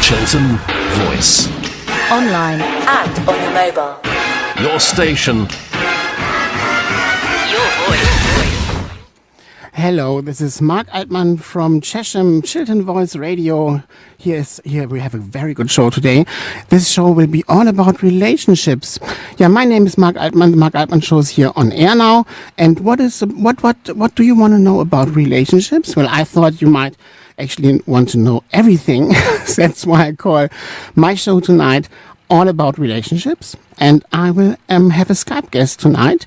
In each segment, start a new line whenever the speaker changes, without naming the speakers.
Chiltern Voice.
Online and on your mobile.
Your station.
Your voice.
Hello, this is Marc Altmann from Chesham, Chiltern Voice Radio. Here we have a very good show today. This show will be all about relationships. Yeah, my name is Marc Altmann. The Marc Altmann show is here on air now. And what do you want to know about relationships? Well, I thought you might actually want to know everything. That's why I call my show tonight all about relationships. And I will have a Skype guest tonight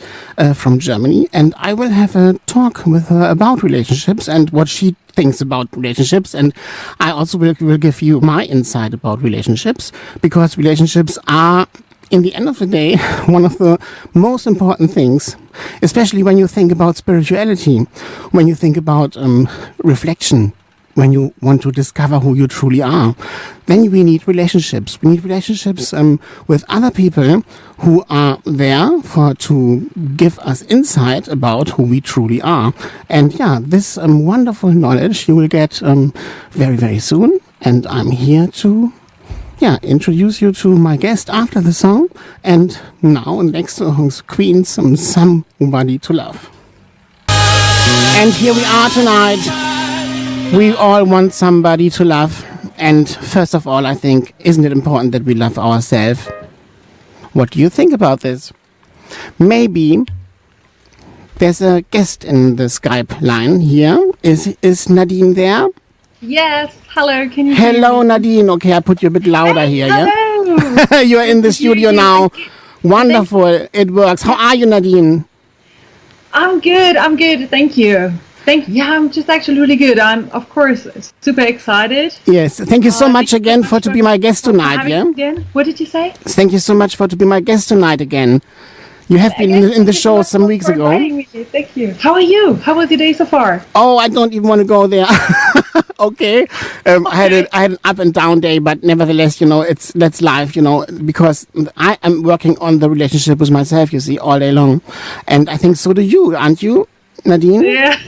from Germany, and I will have a talk with her about relationships and what she thinks about relationships. And I also will give you my insight about relationships, because relationships are, in the end of the day, one of the most important things, especially when you think about spirituality, when you think about reflection, when you want to discover who you truly are. Then we need relationships. We need relationships with other people who are there to give us insight about who we truly are. And yeah, this wonderful knowledge you will get very, very soon. And I'm here to introduce you to my guest after the song. And now, the next song is Queen's Somebody to Love. And here we are tonight. We all want somebody to love. And first of all, I think, isn't it important that we love ourselves? What do you think about this? Maybe there's a guest in the Skype line here. Is Nadine there?
Yes. Hello. Can you hear
Hello,
me?
Nadine. Okay, I put you a bit louder here.
Hello.
Yeah? You're in the studio now. Wonderful. It works. How are you, Nadine?
I'm good. Thank you. Yeah, I'm just actually really good. I'm, of course, super excited.
Yes. Thank you so much again for to be my guest tonight. Yeah.
Again. What did you say?
Thank you so much for to be my guest tonight again. You have been in the show some weeks ago.
Thank you. How are you? How was your day so far?
Oh, I don't even want to go there. Okay. I had an up and down day, but nevertheless, that's life, because I am working on the relationship with myself, you see, all day long. And I think so do you, aren't you, Nadine?
Yeah.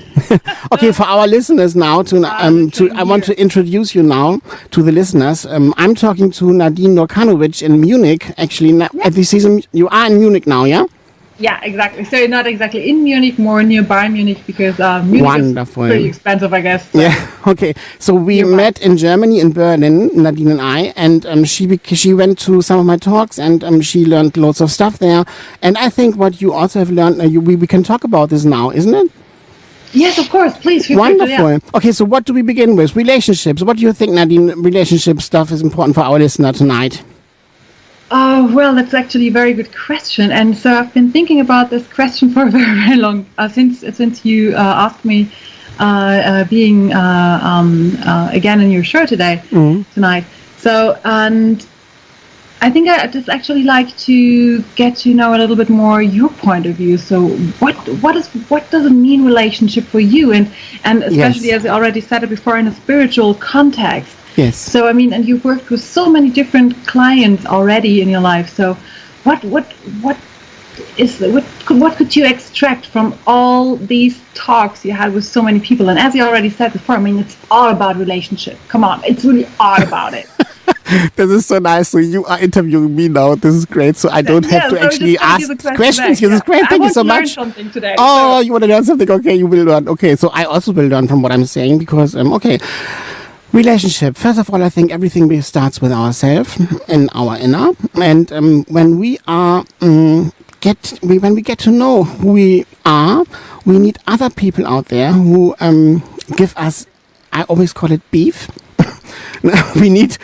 Okay, for our listeners now, I want to introduce you now to the listeners. I'm talking to Nadine Nurkanovic in Munich. Actually, at this season, you are in Munich now, yeah?
Yeah, exactly. So not exactly in Munich, more nearby Munich, because Munich
Wonderful.
is pretty expensive, I guess. So.
Yeah. Okay. So we met in Germany, in Berlin, Nadine and I, and she went to some of my talks, and she learned lots of stuff there. And I think what you also have learned, we can talk about this now, isn't it?
Yes, of course. Please.
Wonderful. Okay. So what do we begin with? Relationships. What do you think, Nadine? Relationship stuff is important for our listener tonight.
Oh, well, that's actually a very good question. And so I've been thinking about this question for a very, very long, since you asked me being again in your show tonight. So, and I think I'd just actually like to get to know a little bit more your point of view. So what does it mean, relationship, for you? And especially, yes, as I already said it before, in a spiritual context.
Yes.
So I mean, and you've worked with so many different clients already in your life. So, what could you extract from all these talks you had with so many people? And as you already said before, I mean, it's all about relationship. Come on, it's really all about it.
This is so nice. So you are interviewing me now. This is great. So I don't have to actually ask questions. This is great. Thank you so much.
Something today,
oh, you want to learn something? Okay, you will learn. Okay, so I also will learn from what I'm saying, because okay. Relationship. First of all, I think everything starts with ourselves and our inner. And when we are when we get to know who we are, we need other people out there who give us. I always call it beef. we need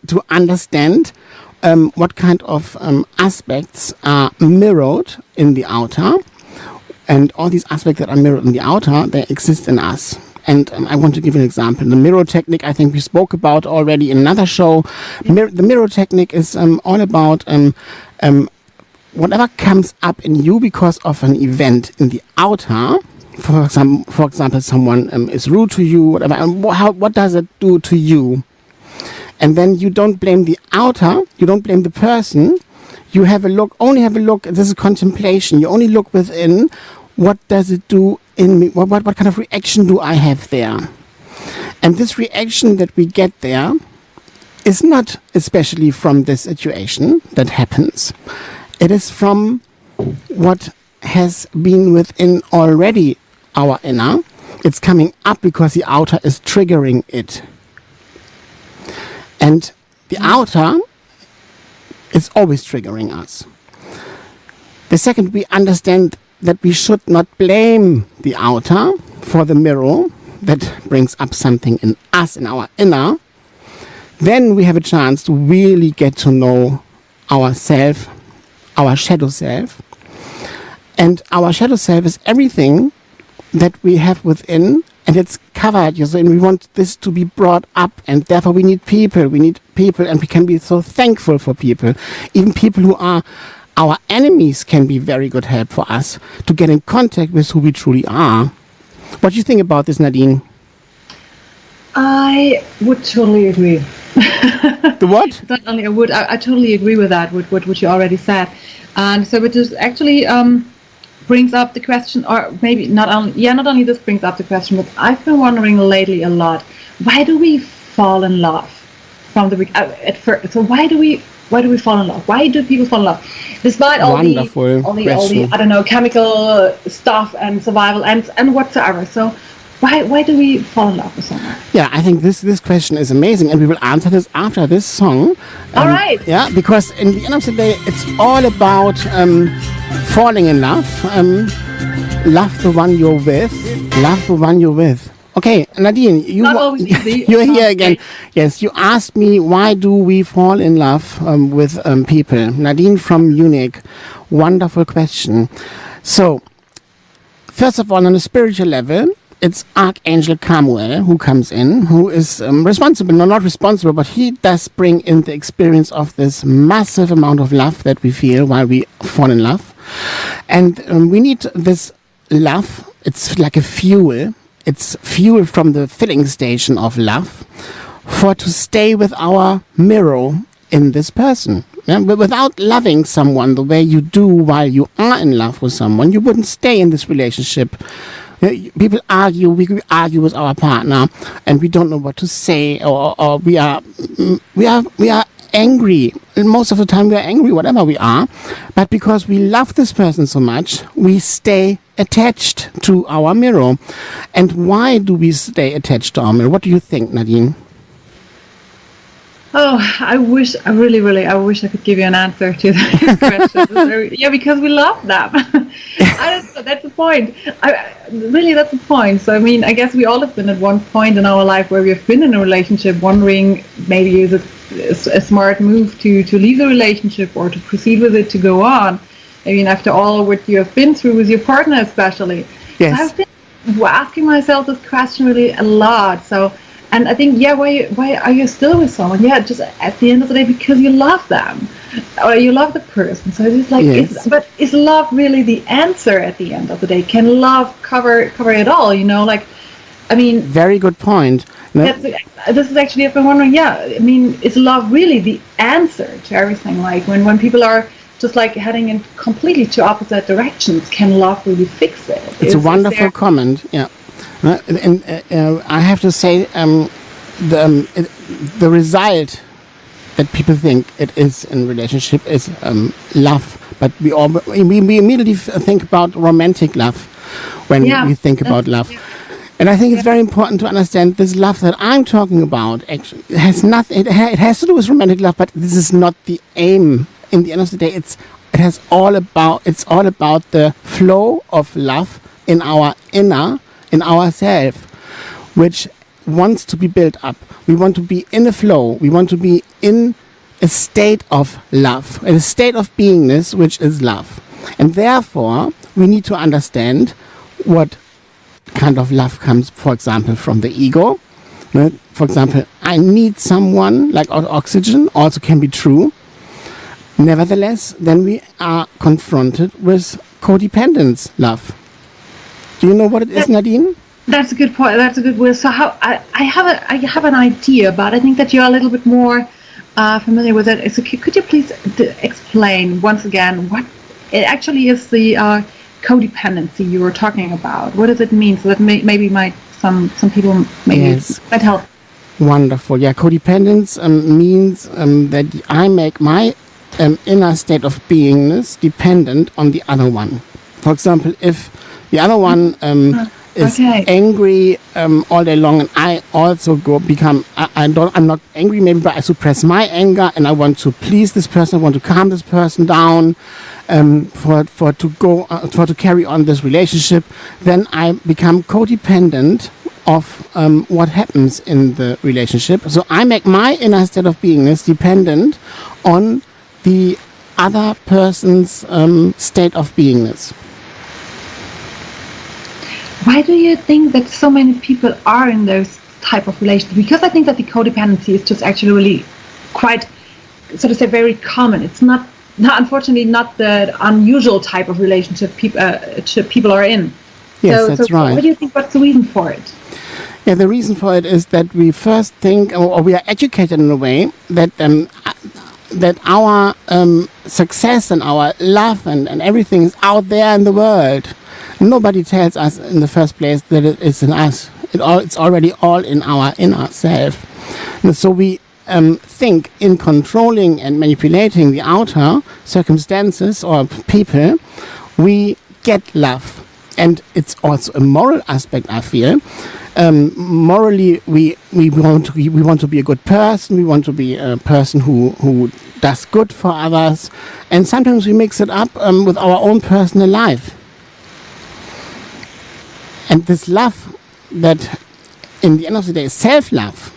to understand what kind of aspects are mirrored in the outer, and all these aspects that are mirrored in the outer, they exist in us. And I want to give you an example. The mirror technique, I think we spoke about already in another show. The mirror technique is all about whatever comes up in you because of an event in the outer. For example, someone is rude to you, whatever. And what does it do to you? And then you don't blame the outer. You don't blame the person. You only have a look. This is contemplation. You only look within. What does it do in me? What kind of reaction do I have there? And this reaction that we get there is not especially from this situation that happens. It is from what has been within already our inner. It's coming up because the outer is triggering it. And the outer is always triggering us. The second we understand that we should not blame the outer for the mirror that brings up something in us, in our inner, then we have a chance to really get to know ourself, our shadow self. And our shadow self is everything that we have within, and it's covered. And we want this to be brought up, and therefore we need people. We need people, and we can be so thankful for people. Even people who are our enemies can be very good help for us to get in contact with who we truly are. What do you think about this, Nadine?
I would totally agree.
The what?
Not only I would, I totally agree with that, with what you already said. And so it just actually brings up the question, or maybe not only this brings up the question, but I've been wondering lately a lot, why do we fall in love from the at first? So why do we fall in love? Why do people fall in love? Despite all the I don't know, chemical stuff and survival and whatsoever. So why do we fall in love with someone?
Yeah, I think this question is amazing, and we will answer this after this song.
All right.
Yeah, because in the end of the day, it's all about falling in love. Love the one you're with. Love the one you're with. Okay, Nadine, you're here again. Yes, you asked me why do we fall in love with people. Nadine from Munich. Wonderful question. So, first of all, on a spiritual level, it's Archangel Chamuel who comes in, who is responsible, no, not responsible, but he does bring in the experience of this massive amount of love that we feel while we fall in love. And we need this love. It's like a fuel. It's fuel from the filling station of love to stay with our mirror in this person. Yeah? But without loving someone the way you do while you are in love with someone, you wouldn't stay in this relationship. People argue, we argue with our partner, and we don't know what to say, or we are angry. And most of the time we are angry, whatever we are. But because we love this person so much, we stay attached to our mirror. And why do we stay attached to our mirror? What do you think, Nadine?
Oh, I wish I could give you an answer to that question. Yeah, because we love them. I don't know, that's the point. That's the point. So, I mean, I guess we all have been at one point in our life where we have been in a relationship wondering maybe is it a smart move to leave the relationship or to proceed with it, to go on. I mean, after all what you have been through with your partner especially.
Yes.
So I've been asking myself this question really a lot. So, and I think, why are you still with someone? Yeah, just at the end of the day, because you love them, or you love the person. So it's like,
yes.
But is love really the answer at the end of the day? Can love cover it all? You know, like, I mean,
very good point. No?
This is actually, I've been wondering. Yeah, I mean, is love really the answer to everything? Like when people are just like heading in completely to opposite directions, can love really fix it?
It's a wonderful comment. Yeah. And I have to say, the result that people think it is in relationship is love, but we immediately think about romantic love when we think about love. And I think it's very important to understand this love that I'm talking about. Actually, it has nothing. It has to do with romantic love, but this is not the aim. In the end of the day, it's all about the flow of love in our inner. In ourselves, which wants to be built up. We want to be in a flow. We want to be in a state of love, a state of beingness, which is love. And therefore, we need to understand what kind of love comes, for example, from the ego. For example, I need someone, like oxygen, also can be true. Nevertheless, then we are confronted with codependence love. Do you know what it is, Nadine?
That's a good point. That's a good word. So how I have an idea, but I think that you're a little bit more familiar with it. So could you please explain once again what it actually is the codependency you were talking about? What does it mean? So that maybe some people might help.
Wonderful. Yeah, codependence means that I make my inner state of beingness dependent on the other one. For example, if the other one is angry all day long, and I also I'm not angry maybe, but I suppress my anger, and I want to please this person, I want to calm this person down, to carry on this relationship, then I become codependent of what happens in the relationship. So I make my inner state of beingness dependent on the other person's state of beingness.
Why do you think that so many people are in those type of relationships? Because I think that the codependency is just actually really quite, so to say, very common. It's not unfortunately not the unusual type of relationship people are in.
Yes, that's right.
What do you think? What's the reason for it?
Yeah, the reason for it is that we first think, or we are educated in a way that our success and our love and everything is out there in the world. Nobody tells us in the first place that it is in us. It's already all in our inner self. And so we think in controlling and manipulating the outer circumstances or people, we get love. And it's also a moral aspect, I feel. Morally, we want to be a good person. We want to be a person who does good for others. And sometimes we mix it up with our own personal life. And this love that, in the end of the day, self-love,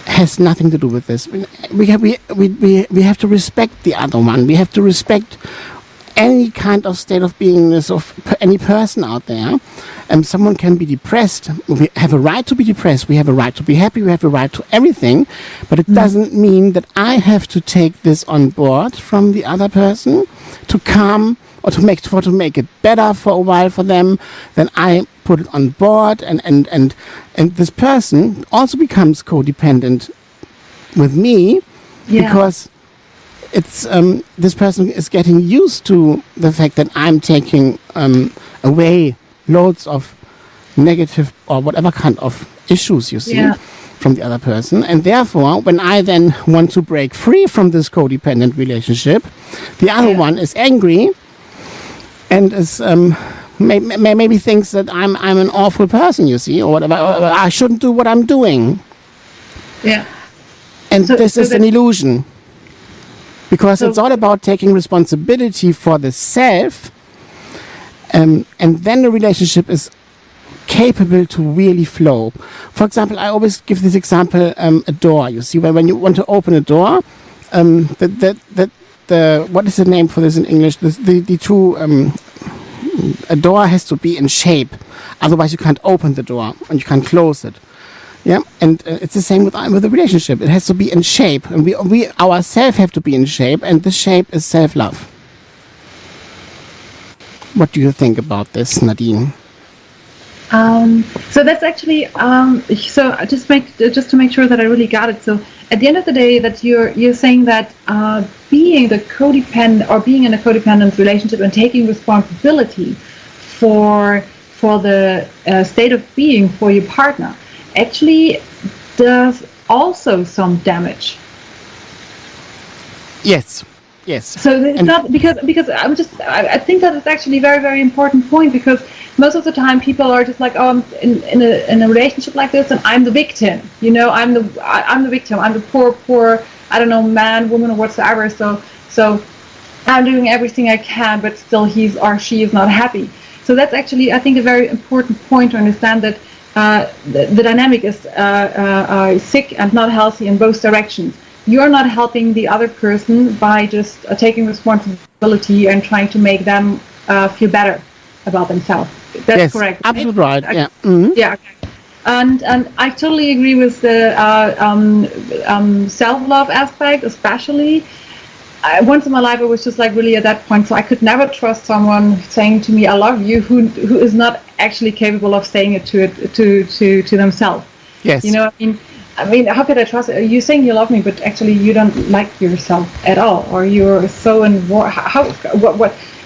has nothing to do with this. We have to respect the other one. We have to respect any kind of state of beingness of any person out there. Someone can be depressed. We have a right to be depressed. We have a right to be happy. We have a right to everything. But it doesn't mean that I have to take this on board from the other person to calm or to make it better for a while for them. Then I put it on board, and this person also becomes codependent with me because it's this person is getting used to the fact that I'm taking away loads of negative or whatever kind of issues you see from the other person, and therefore when I then want to break free from this codependent relationship, the other one is angry and is maybe thinks that I'm an awful person, you see, or whatever, or I shouldn't do what I'm doing.
Yeah.
And this is an illusion. Because it's all about taking responsibility for the self, and then the relationship is capable to really flow. For example, I always give this example, a door. You see, when you want to open a door, what is the name for this in English? The two, a door has to be in shape, otherwise you can't open the door and you can't close it. Yeah, and it's the same with a relationship. It has to be in shape, and we ourselves have to be in shape, and the shape is self-love. What do you think about this, Nadine?
So that's actually so just to make sure that I really got it. So at the end of the day, that you're saying that being the codependent or being in a codependent relationship and taking responsibility for the state of being for your partner actually does also some damage.
Yes.
So it's not because I think that it's actually a very, very important point, because most of the time people are just like, oh, I'm in a relationship like this and I'm the victim. You know, I'm the victim. I'm the poor I don't know, man, woman, or whatsoever. So I'm doing everything I can, but still he or she is not happy. So that's actually, I think, a very important point to understand, that the dynamic is sick and not healthy in both directions. You're not helping the other person by just taking responsibility and trying to make them feel better about themselves. That's correct.
Absolutely right. Yeah.
Mm-hmm. Yeah. Okay. And I totally agree with the self-love aspect, especially. Once in my life, I was just like really at that point, so I could never trust someone saying to me, "I love you," who is not actually capable of saying it to themselves.
Yes.
You know, I mean, how could I trust you saying you love me, but actually you don't like yourself at all, or you're so in war?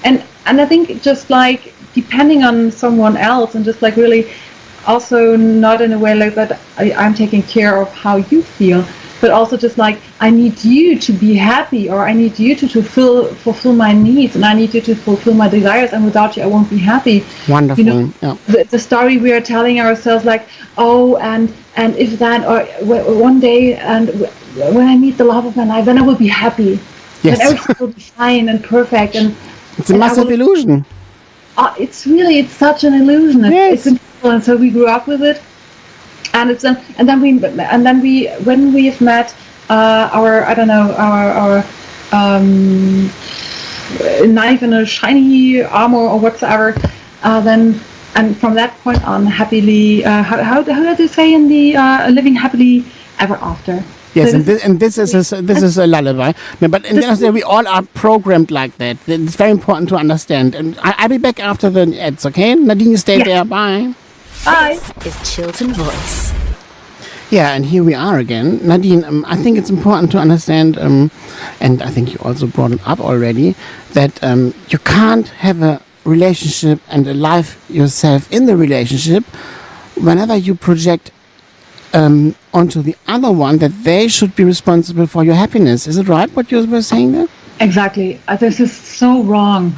And I think just like depending on someone else, and just like really also not in a way like that I'm taking care of how you feel, but also just like I need you to be happy, or I need you to fulfill my needs, and I need you to fulfill my desires, and without you I won't be happy.
Wonderful.
You know,
yeah.
the story we are telling ourselves, like, oh, and if that, or one day, and when I meet the love of my life, then I will be happy.
Yes.
Then everything will be fine and perfect. And
it's a massive illusion.
It's such an illusion. It's impossible. And so we grew up with it, and then we when we have met our knife in a shiny armor or whatsoever, then. And from that point on, happily, how do they say in the living happily ever after?
Yes, so this is a lullaby. No, but in the end, we all are programmed like that. It's very important to understand. And I'll be back after the ads, okay? Nadine, you stay there. Bye.
Bye.
This is Chiltern Voice.
Yeah, and here we are again. Nadine, I think it's important to understand, and I think you also brought it up already, that you can't have a relationship and alive yourself in the relationship whenever you project onto the other one that they should be responsible for your happiness. Is it right what you were saying there?
Exactly. This is so wrong.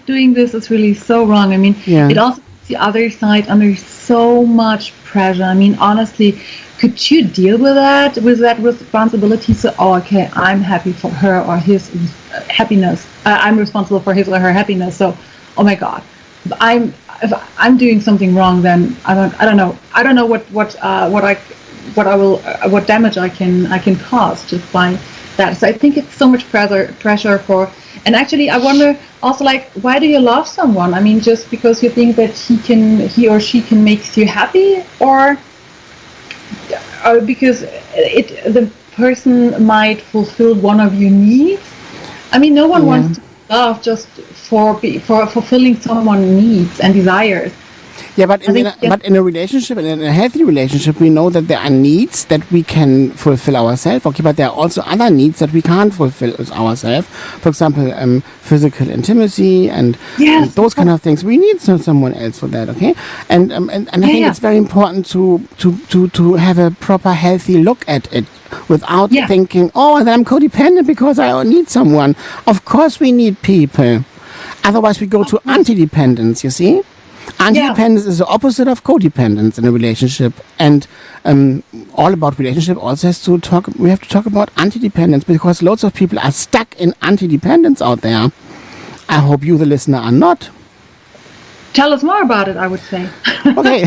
Doing this is really so wrong. I mean, it also puts the other side under so much pressure. I mean, honestly, could you deal with that responsibility? So, okay, I'm happy for her or his happiness. I'm responsible for his or her happiness. So, oh my God, if I'm doing something wrong, then I don't know what damage I can cause just by that. So I think it's so much pressure for, and actually I wonder also, like, why do you love someone? I mean, just because you think that he or she can make you happy, or because the person might fulfill one of your needs. I mean, no one wants to love just for fulfilling someone's needs and desires.
Yeah, but in a relationship, and in a healthy relationship, we know that there are needs that we can fulfill ourselves. Okay, but there are also other needs that we can't fulfill ourselves. For example, physical intimacy and those kind of things. We need someone else for that. Okay, and I think it's very important to have a proper healthy look at it without thinking, oh, and I'm codependent because I need someone. Of course, we need people. Otherwise, we go to anti-dependence. You see. Antidependence is the opposite of codependence in a relationship, and all about relationship also we have to talk about antidependence, because lots of people are stuck in antidependence out there. I hope you, the listener, are not.
Tell us more about it, I would say.
Okay,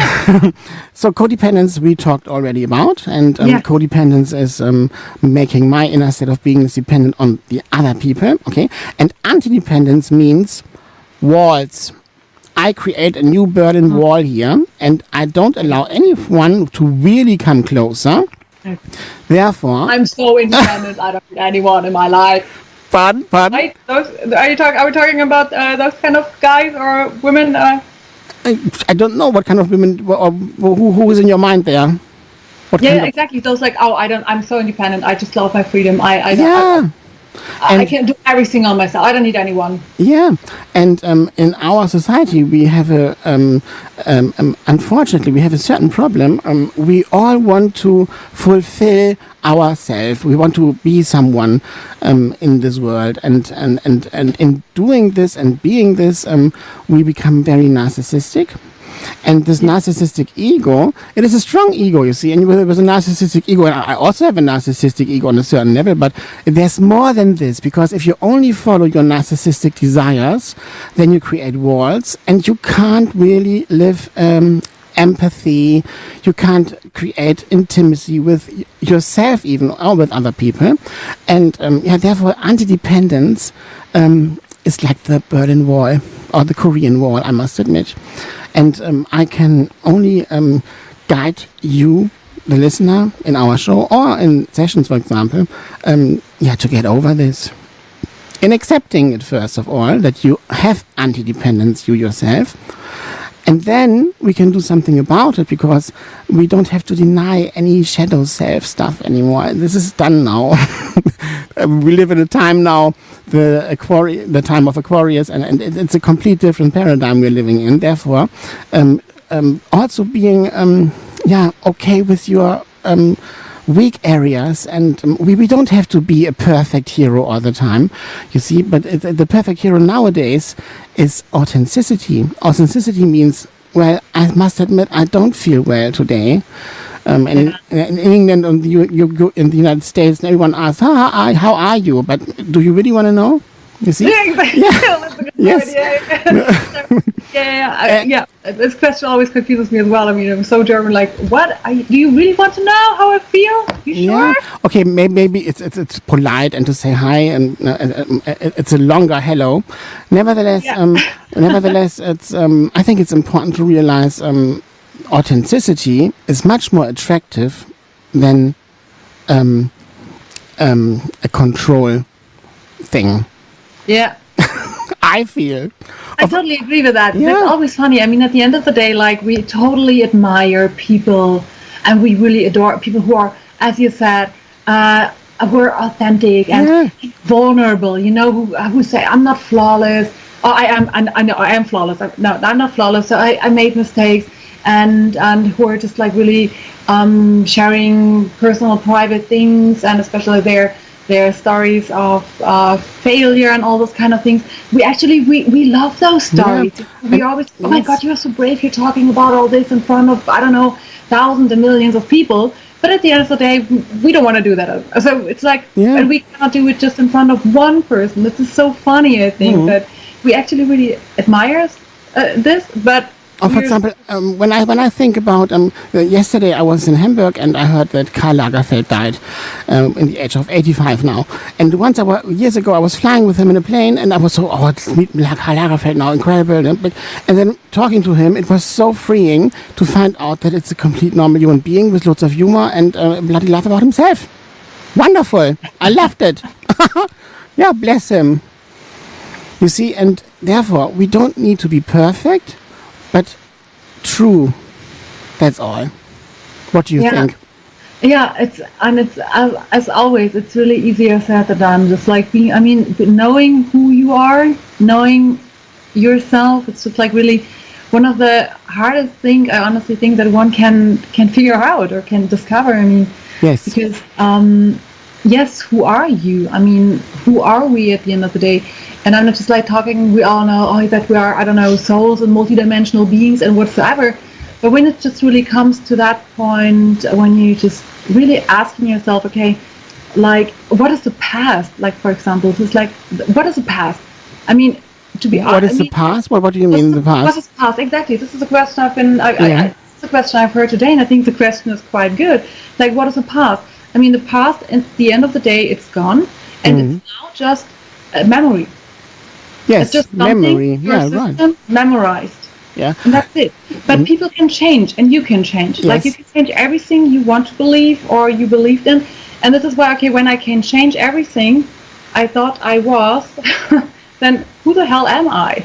so codependence we talked already about, and codependence is making my inner state of being dependent on the other people, okay? And antidependence means walls. I create a new Berlin Wall here, and I don't allow anyone to really come closer. Okay. Therefore,
I'm so independent. I don't need anyone in my life.
Pardon?
Right? Are we talking about those kind of guys or women?
I don't know what kind of women or who is in your mind there.
Exactly. Those like, I'm so independent. I just love my freedom. I can do everything on myself. I don't need anyone. Yeah,
and in our society we have unfortunately we have a certain problem. We all want to fulfill ourselves. We want to be someone in this world, and in doing this and being this, we become very narcissistic. And this narcissistic ego, it is a strong ego, you see. And with a narcissistic ego, and I also have a narcissistic ego on a certain level, but there's more than this. Because if you only follow your narcissistic desires, then you create walls, and you can't really live empathy. You can't create intimacy with yourself even, or with other people. And therefore, antidependence is like the Berlin Wall, or the Korean Wall, I must admit. And I can only guide you, the listener, in our show or in sessions, for example, to get over this. In accepting it, first of all, that you have anti-dependence, you yourself. And then we can do something about it, because we don't have to deny any shadow self stuff anymore. This is done now. We live in a time now, the time of Aquarius, and it's a complete different paradigm we're living in. Therefore, also being okay with your weak areas, and we don't have to be a perfect hero all the time, you see, but the perfect hero nowadays is authenticity. Authenticity means, well, I must admit I don't feel well today. In England and in the United States, everyone asks, how are you? But do you really want to know? You see?
Yeah, exactly.
Yeah.
That's a good
Yes.
idea. This question always confuses me as well. I mean, I'm so German. Like, do you really want to know how I feel? You sure?
Yeah. Okay. Maybe it's polite and to say hi, and it's a longer hello. Nevertheless, it's I think it's important to realize authenticity is much more attractive than a control thing.
Yeah.
I feel.
I totally agree with that.
Yeah.
It's always funny. I mean, at the end of the day, like, we totally admire people, and we really adore people who are, as you said, who are authentic and vulnerable. You know, who say, "I'm not flawless." Oh, I am. I know I am flawless. No, I'm not flawless. So I made mistakes, and who are just like really sharing personal, private things, and especially their stories of failure and all those kind of things. We love those stories. Yeah. We always, oh my God, you're so brave. You're talking about all this in front of, I don't know, thousands and millions of people. But at the end of the day, we don't want to do that. So it's like, and we cannot do it just in front of one person. This is so funny, I think, that we actually really admire this, but
for example, when I think about yesterday, I was in Hamburg and I heard that Karl Lagerfeld died in the age of 85 now. And years ago, I was flying with him in a plane, and I was so, let's meet Karl Lagerfeld now, incredible. And then talking to him, it was so freeing to find out that it's a complete normal human being with lots of humor and bloody love about himself. Wonderful! I loved it. Yeah, bless him. You see, and therefore, we don't need to be perfect, but true. That's all. What do you think?
Yeah, it's as always, it's really easier said than done. Just like knowing who you are, knowing yourself. It's just like really one of the hardest things. I honestly think that one can figure out or can discover. I mean,
yes,
because yes, who are you? I mean, who are we at the end of the day? And I'm not just like talking, we all know that we are, I don't know, souls and multidimensional beings and whatsoever. But when it just really comes to that point, when you just really asking yourself, okay, like, what is the past? Like, for example, it's like, what is the past? I mean, to be honest.
What is the past? What do you mean the past?
What is the past? Exactly. This is a question it's a question I've heard today, and I think the question is quite good. Like, what is the past? I mean, the past, at the end of the day, it's gone, and it's now just a memory.
Yes,
it's just
memory. Yeah, right.
Memorized.
Yeah.
And that's it. But people can change, and you can change.
Yes.
Like, you can change everything you want to believe or you believed in. And this is why, okay, when I can change everything I thought I was, then who the hell am I?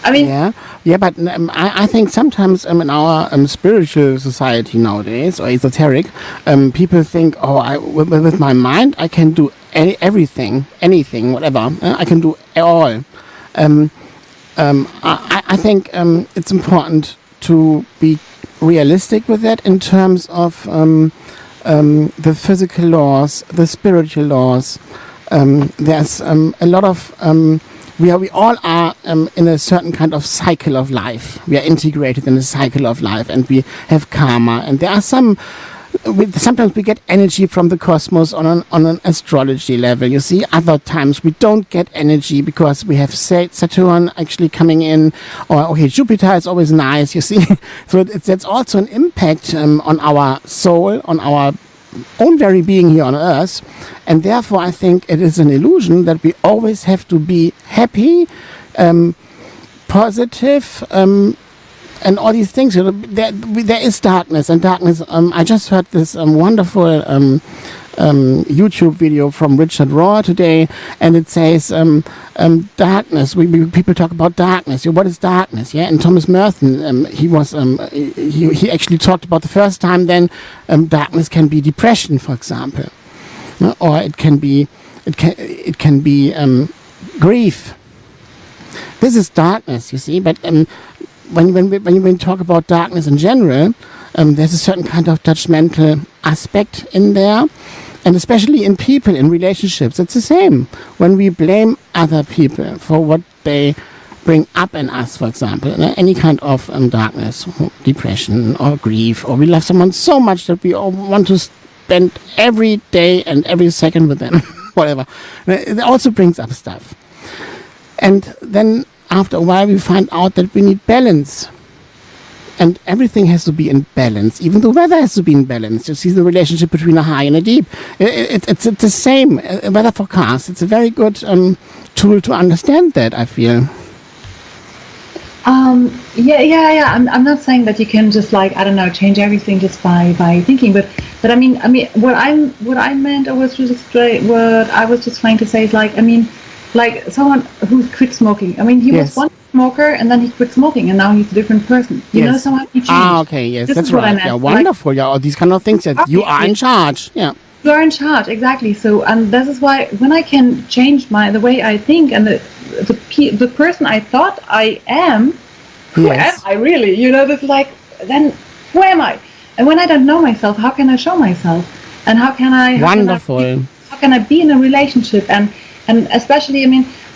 I mean,
yeah, but I think sometimes in our spiritual society nowadays, or esoteric, people think, with my mind I can do everything, anything, whatever. I can do all. I think it's important to be realistic with that in terms of the physical laws, the spiritual laws. There's a lot of we all are in a certain kind of cycle of life. We are integrated in a cycle of life, and we have karma. And there are sometimes we get energy from the cosmos on an astrology level. You see, other times we don't get energy because we have Saturn actually coming in, or Jupiter is always nice. You see, so that's also an impact on our soul, on our own very being here on Earth, and therefore I think it is an illusion that we always have to be happy, positive, and all these things. There is darkness, and darkness. I just heard this wonderful YouTube video from Richard Rohr today, and it says darkness. People talk about darkness. What is darkness? Yeah, and Thomas Merton, he actually talked about the first time. Then darkness can be depression, for example, or it can be grief. This is darkness, you see. But when we talk about darkness in general, there's a certain kind of judgmental aspect in there. And especially in people, in relationships, it's the same. When we blame other people for what they bring up in us, for example, any kind of darkness, depression or grief, or we love someone so much that we all want to spend every day and every second with them, whatever. It also brings up stuff. And then after a while we find out that we need balance. And everything has to be in balance. Even the weather has to be in balance. You see the relationship between a high and a deep. It's the same. Weather forecast. It's a very good tool to understand that, I feel.
Yeah. I'm not saying that you can just change everything just by thinking. But I mean, what I meant, what I was just trying to say is like someone who quit smoking. He was one smoker and then he quit smoking and now he's a different person. You know, somehow he changed.
Okay, yes, that's right. Yeah, wonderful. Yeah, all these kind of things that you are in charge. Yeah. You are
in charge, exactly. So, and this is why when I can change the way I think and the person I thought I am, who am I really? You know, that's then who am I? And when I don't know myself, how can I show myself? And how can I?
Wonderful.
How can I be in a relationship? And especially,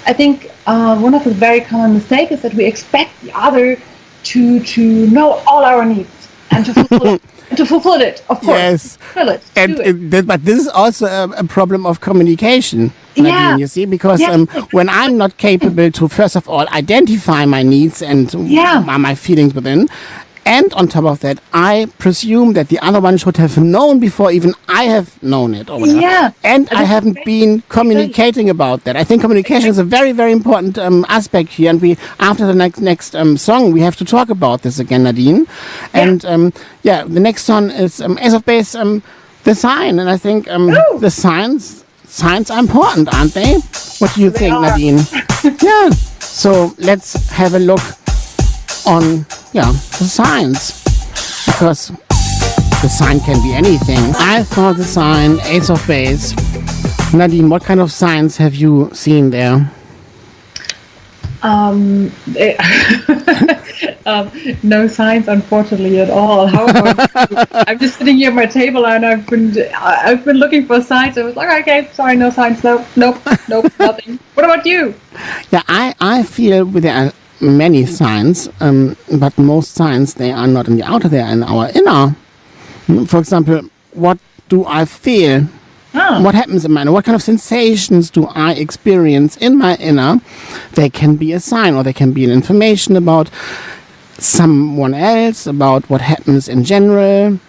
I think one of the very common mistakes is that we expect the other to know all our needs and to fulfill it, of course.
Yes.
Fulfill it.
But this is also a problem of communication, Nadine, you see, because when I'm not capable to, first of all, identify my needs and my feelings within, and on top of that, I presume that the other one should have known before even I have known it. Or whatever.
Yeah.
And I haven't been communicating about that. I think communication is a very, very important aspect here. And after the next song, we have to talk about this again, Nadine. And the next song is Ace of Base, the sign. And I think the signs are important, aren't they? What do you think, Nadine? Yeah. So let's have a look on the signs, because the sign can be anything. I thought the sign Ace of Base. Nadine, what kind of signs have you seen there?
No signs, unfortunately, at all. However, I'm just sitting here at my table and I've been looking for signs. I was like, okay, sorry, no signs. Nope, nothing. What about you?
Yeah, I feel there are many signs, but most signs, they are not in the outer, they are in our inner. For example, what do I feel? What happens in my inner? What kind of sensations do I experience in my inner? They can be a sign, or they can be an information about someone else, about what happens in general.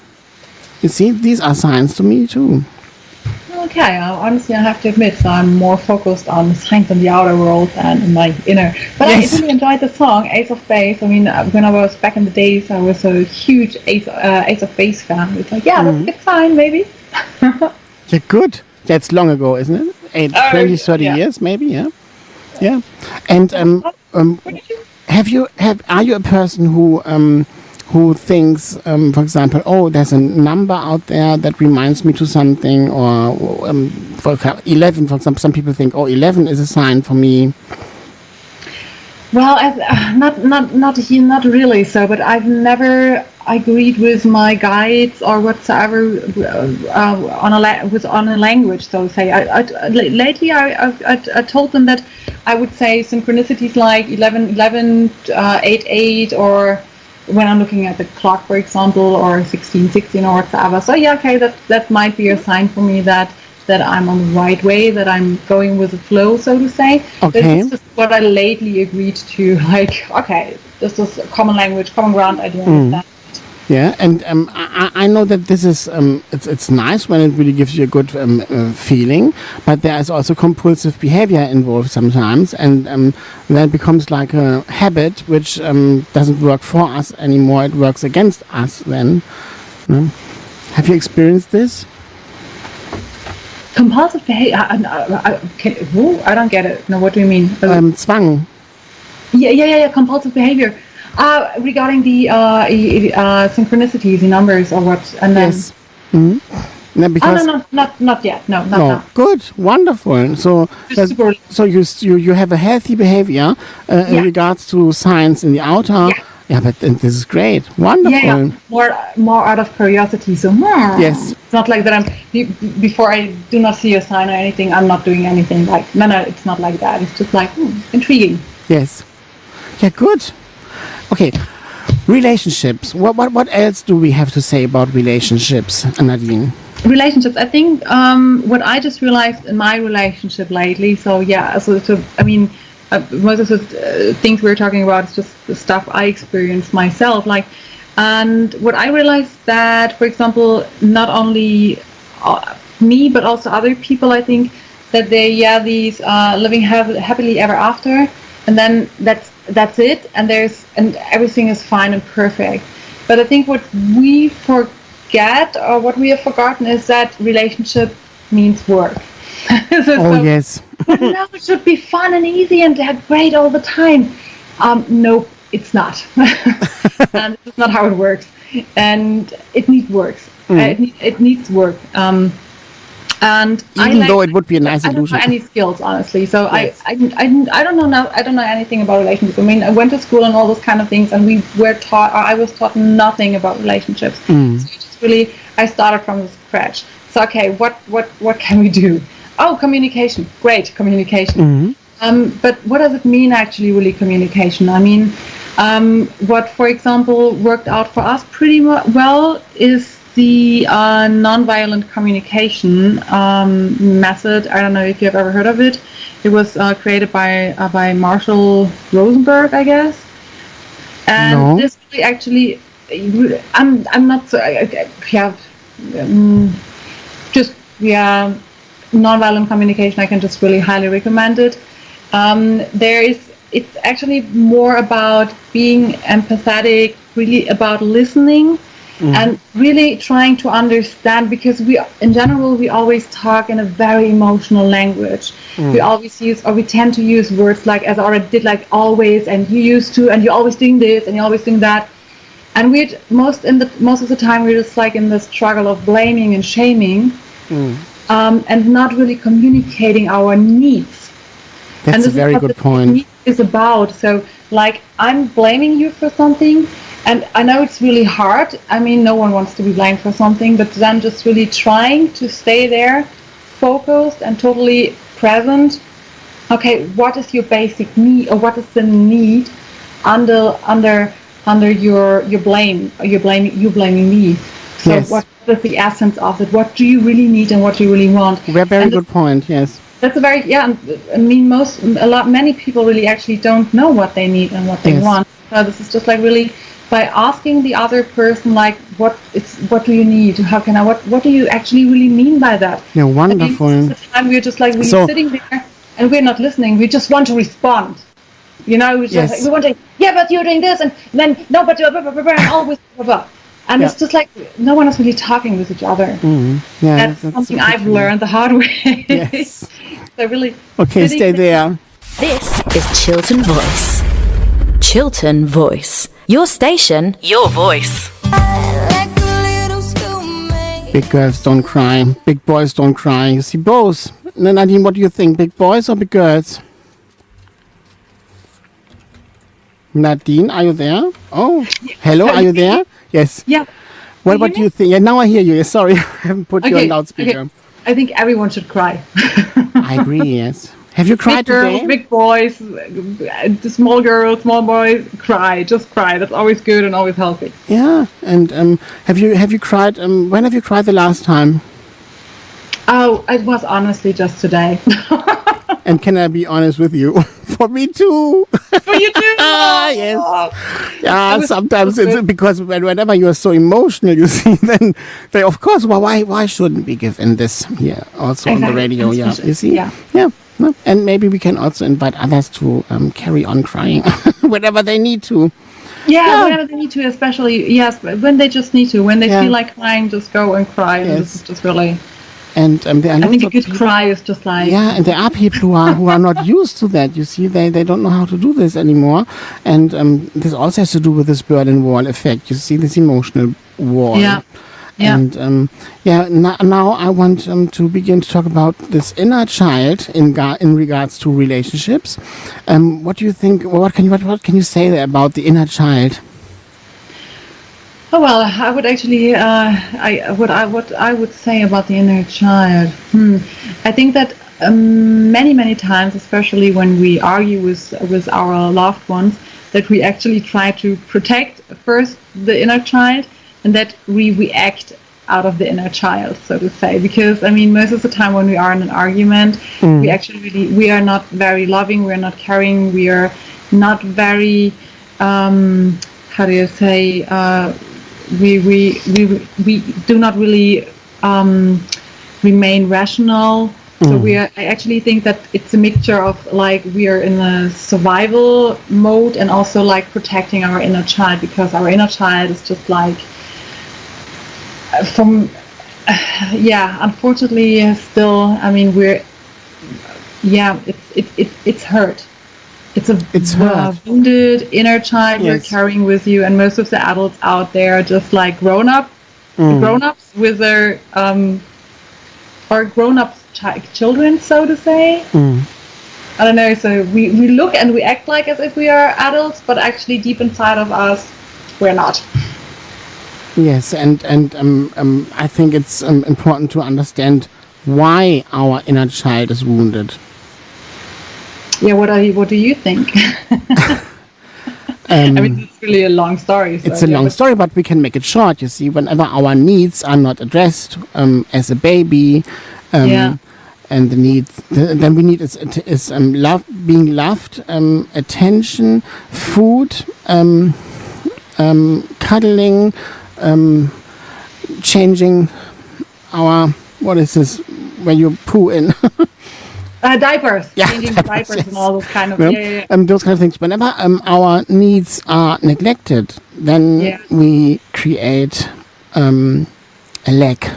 You see, these are signs to me too.
Okay, honestly, I have to admit, so I'm more focused on the signs in the outer world than in my inner. But I really enjoyed the song, Ace of Base. When I was back in the days, I was a huge Ace of Base fan. It's like, that's a good sign, maybe.
Yeah, good. That's long ago, isn't it? 20, 30 years, maybe, yeah. And are you a person who thinks, for example, there's a number out there that reminds me to something, or for 11, for example, some people think, 11 is a sign for me.
Well, not really so, but I've never agreed with my guides or whatsoever on a language, so to say. Lately, I told them that I would say synchronicities like 11, 8, 8, or when I'm looking at the clock, for example, or 16, or whatever. So that might be a sign for me that I'm on the right way, that I'm going with the flow, so to say.
Okay.
This is just what I lately agreed to, this is a common language, common ground, I do understand.
Yeah, and I know that this is it's nice when it really gives you a good feeling, but there is also compulsive behavior involved sometimes, and that becomes like a habit which doesn't work for us anymore. It works against us then. Have you experienced this?
Compulsive behavior? I don't get it. No, what do you mean?
Zwang.
Yeah. Compulsive behavior. Regarding the synchronicities, the numbers, or what? And then,
yes. Mm-hmm. No, because
not yet. No, not now.
Good, wonderful. So you have a healthy behavior in regards to signs in the outer, Yeah, but this is great. Wonderful.
Yeah, more out of curiosity. So
Yes.
it's not like that. Before I do not see a sign or anything, I'm not doing anything. Like no, it's not like that. It's just like intriguing.
Yes. Yeah, good. Okay. Relationships. What else do we have to say about relationships, Nadine?
Relationships. I think what I just realized in my relationship lately. So yeah. So I mean. Most of the things we're talking about is just the stuff I experienced myself. And what I realized that, for example, not only me but also other people, I think that these living happily ever after, and then that's it, and everything is fine and perfect. But I think what we forget or what we have forgotten is that relationship means work.
Yes.
No, it should be fun and easy and great all the time. No, it's not. And it's not how it works. And it needs work. It needs work. And
even though it would be a nice solution.
I don't know any skills, honestly. So
yes.
I don't know now. I don't know anything about relationships. I mean, I went to school and all those kind of things, and I was taught nothing about relationships. So just really, I started from scratch. So okay, what can we do? Oh, communication. Great, communication. But what does it mean actually, really, communication? I mean, what, for example, worked out for us pretty well is the nonviolent communication method. I don't know if you've ever heard of it. It was created by Marshall Rosenberg, I guess. And this really actually, I'm not so. Nonviolent communication, I can just really highly recommend it. It's actually more about being empathetic, really about listening and really trying to understand, because in general we always talk in a very emotional language. We always we tend to use words like, as I already did, like always, and you used to, and you're always doing this, and you're always doing that. And most of the time we're just like in the struggle of blaming and shaming. And not really communicating our needs.
That's a very good point.
Is about. So, like, I'm blaming you for something, and I know it's really hard. I mean, no one wants to be blamed for something, but then just really trying to stay there, focused and totally present. Okay, what is your basic need, or what is the need under your blame, or you blaming me? So
yes.
What is the essence of it? What do you really need and what do you really want?
Very good point. Yes.
That's I mean, many people really actually don't know what they need and what they want. So this is just like really by asking the other person, like, what do you need? How can I? What do you actually really mean by that?
Yeah, wonderful.
I mean, most of the time we're just like really sitting there and we're not listening. We just want to respond. You know, we want to. Yeah, but you're doing this, and then no, but you're blah, blah, blah, blah, and always blah, blah. And it's just like no one is really talking with each other. Yeah, that's something I've learned the hard way.
Yes.
So really.
Okay, stay there.
This is Chiltern Voice. Chiltern Voice. Your station, your voice.
Big girls don't cry. Big boys don't cry. You see both. Nadine, what do you think? Big boys or big girls? Nadine, are you there? Oh, hello, are you there? Yes.
Yeah.
What do you think? Yeah, now I hear you. Sorry, I haven't put you on loudspeaker.
Okay. I think everyone should cry.
I agree, yes. Have you cried today?
Big boys, the small girls, small boys, cry. Just cry. That's always good and always healthy.
Yeah. And have you cried? When have you cried the last time?
Oh, it was honestly just today.
And can I be honest with you? For me too.
For you too?
Yes. Yeah, sometimes it's because whenever you are so emotional, you see, then they, of course, well, why shouldn't we give in this here also on the radio? Yeah, you see? Yeah. No. And maybe we can also invite others to carry on crying whenever they need to.
Yeah, whenever they need to, especially, yes, when they just need to. When they feel like crying, just go and cry. Yes. And this is just really...
And there are
I think a good cry is just like...
Yeah, and there are people who are not used to that. You see, they don't know how to do this anymore. And this also has to do with this Berlin Wall effect. You see, this emotional wall. Yeah. And now I want to begin to talk about this inner child in regards to relationships. What do you think? What can you say there about the inner child?
Oh well, I would actually, what I would say about the inner child. I think that many times, especially when we argue with our loved ones, that we actually try to protect first the inner child, and that we react out of the inner child, so to say. Because I mean, most of the time when we are in an argument, we are not very loving, we are not caring, we are not very, how do you say? We do not really remain rational. So I actually think that it's a mixture of like we are in a survival mode and also like protecting our inner child, because our inner child is just like unfortunately still, I mean, it's hurt. It's hurt. Wounded inner child you're carrying with you, and most of the adults out there are just like grown-ups with their or grown-ups children, so to say. I don't know, so we look and we act like as if we are adults, but actually deep inside of us, we're not.
Yes, and I think it's important to understand why our inner child is wounded.
Yeah, what do you think? I mean, it's really a long story. So,
it's a long story, but we can make it short. You see, whenever our needs are not addressed as a baby, and the needs, then we need is love, being loved, attention, food, cuddling, changing our, what is this, where you poo in?
Diapers, changing diapers and all those kind of
those kind of things. Whenever our needs are neglected, then we create a lack,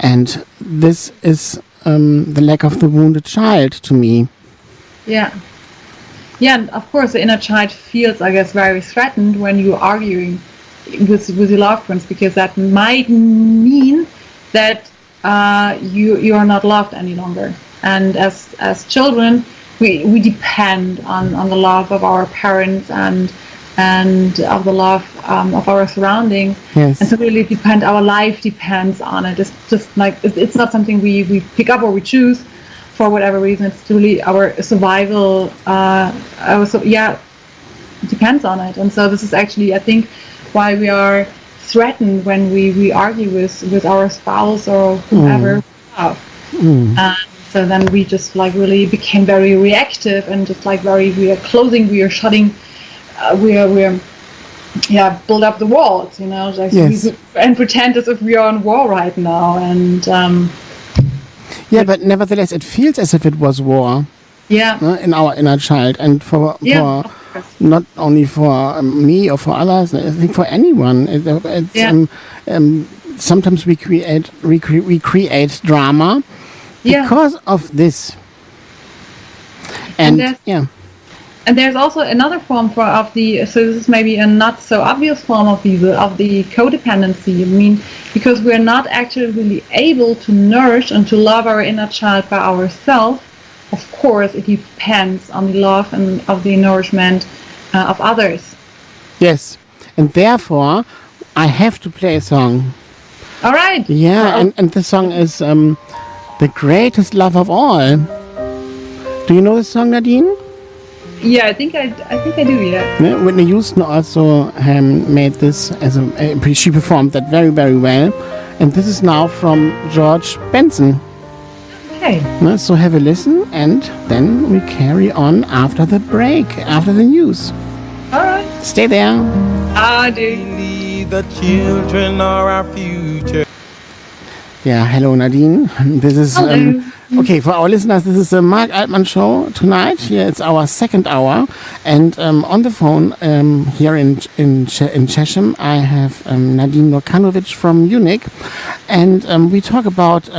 and this is the lack of the wounded child to me. Yeah, and of course the inner child feels, I guess, very threatened when you're arguing with your loved ones, because that might mean that you are not loved any longer. And as children, we depend on the love of our parents and of the love of our surroundings. Yes. And so really our life depends on it. It's just like, it's not something we pick up or we choose for whatever reason. It's really our survival, depends on it. And so this is actually, I think, why we are threatened when we argue with our spouse or whoever we love. So then we just like really became very reactive and just like we are closing, we are shutting, we're build up the walls, like and pretend as if we are on war right now. And but nevertheless, it feels as if it was war. In our inner child, and for not only for me or for others, I think for anyone. Sometimes we create drama. Because of this, and there's also another form so this is maybe a not so obvious form of the codependency. I mean, because we're not actually really able to nourish and to love our inner child by ourselves. Of course, it depends on the love and of the nourishment of others. Yes, and therefore, I have to play a song. All right. Yeah, and the song is The Greatest Love of All. Do you know this song, Nadine? Yeah, I think I do. Yeah. Whitney Houston also made this she performed that very, very well, and this is now from George Benson. Okay. So have a listen, and then we carry on after the break, after the news. All right. Stay there. I do. The children are our future. Yeah, hello Nadine. This is okay for our listeners. This is the Marc Altmann show tonight. Here it's our second hour, and on the phone here in Chesham, I have Nadine Nurkanovic from Munich, and we talk about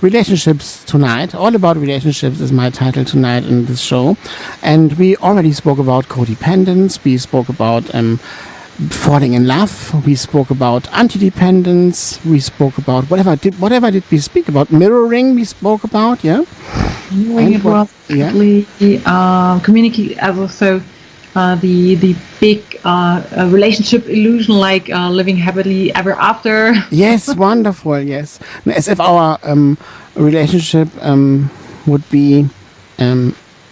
relationships tonight. All about relationships is my title tonight in this show, and we already spoke about codependence. We spoke about falling in love. We spoke about anti-dependence. We spoke about whatever did we speak about? Mirroring. We spoke about, Mirroring. It was communicate. Also,
the big relationship illusion, like living happily ever after.
Yes, wonderful. Yes, as if our relationship would be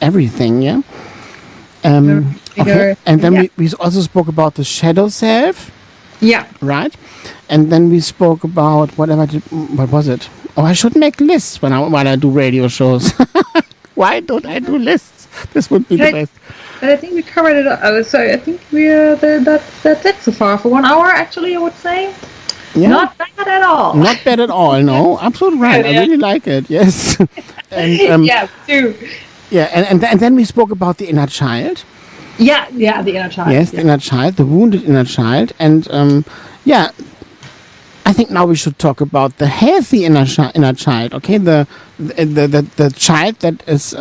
everything. Yeah. Okay. And then we also spoke about the shadow self.
Yeah.
Right. And then we spoke about what was it? Oh, I should make lists when I do radio shows. Why don't I do lists? This would be the best.
But I think we covered it. So I think that's it so far for 1 hour. Actually, I would say. Yeah. Not bad at all.
Not bad at all. No, absolutely right. I really like it. Yes. And,
yeah, too.
Yeah, and then we spoke about the inner child.
Yeah, the inner child.
Yes, the inner child, the wounded inner child, and I think now we should talk about the healthy inner child. Okay, the child that is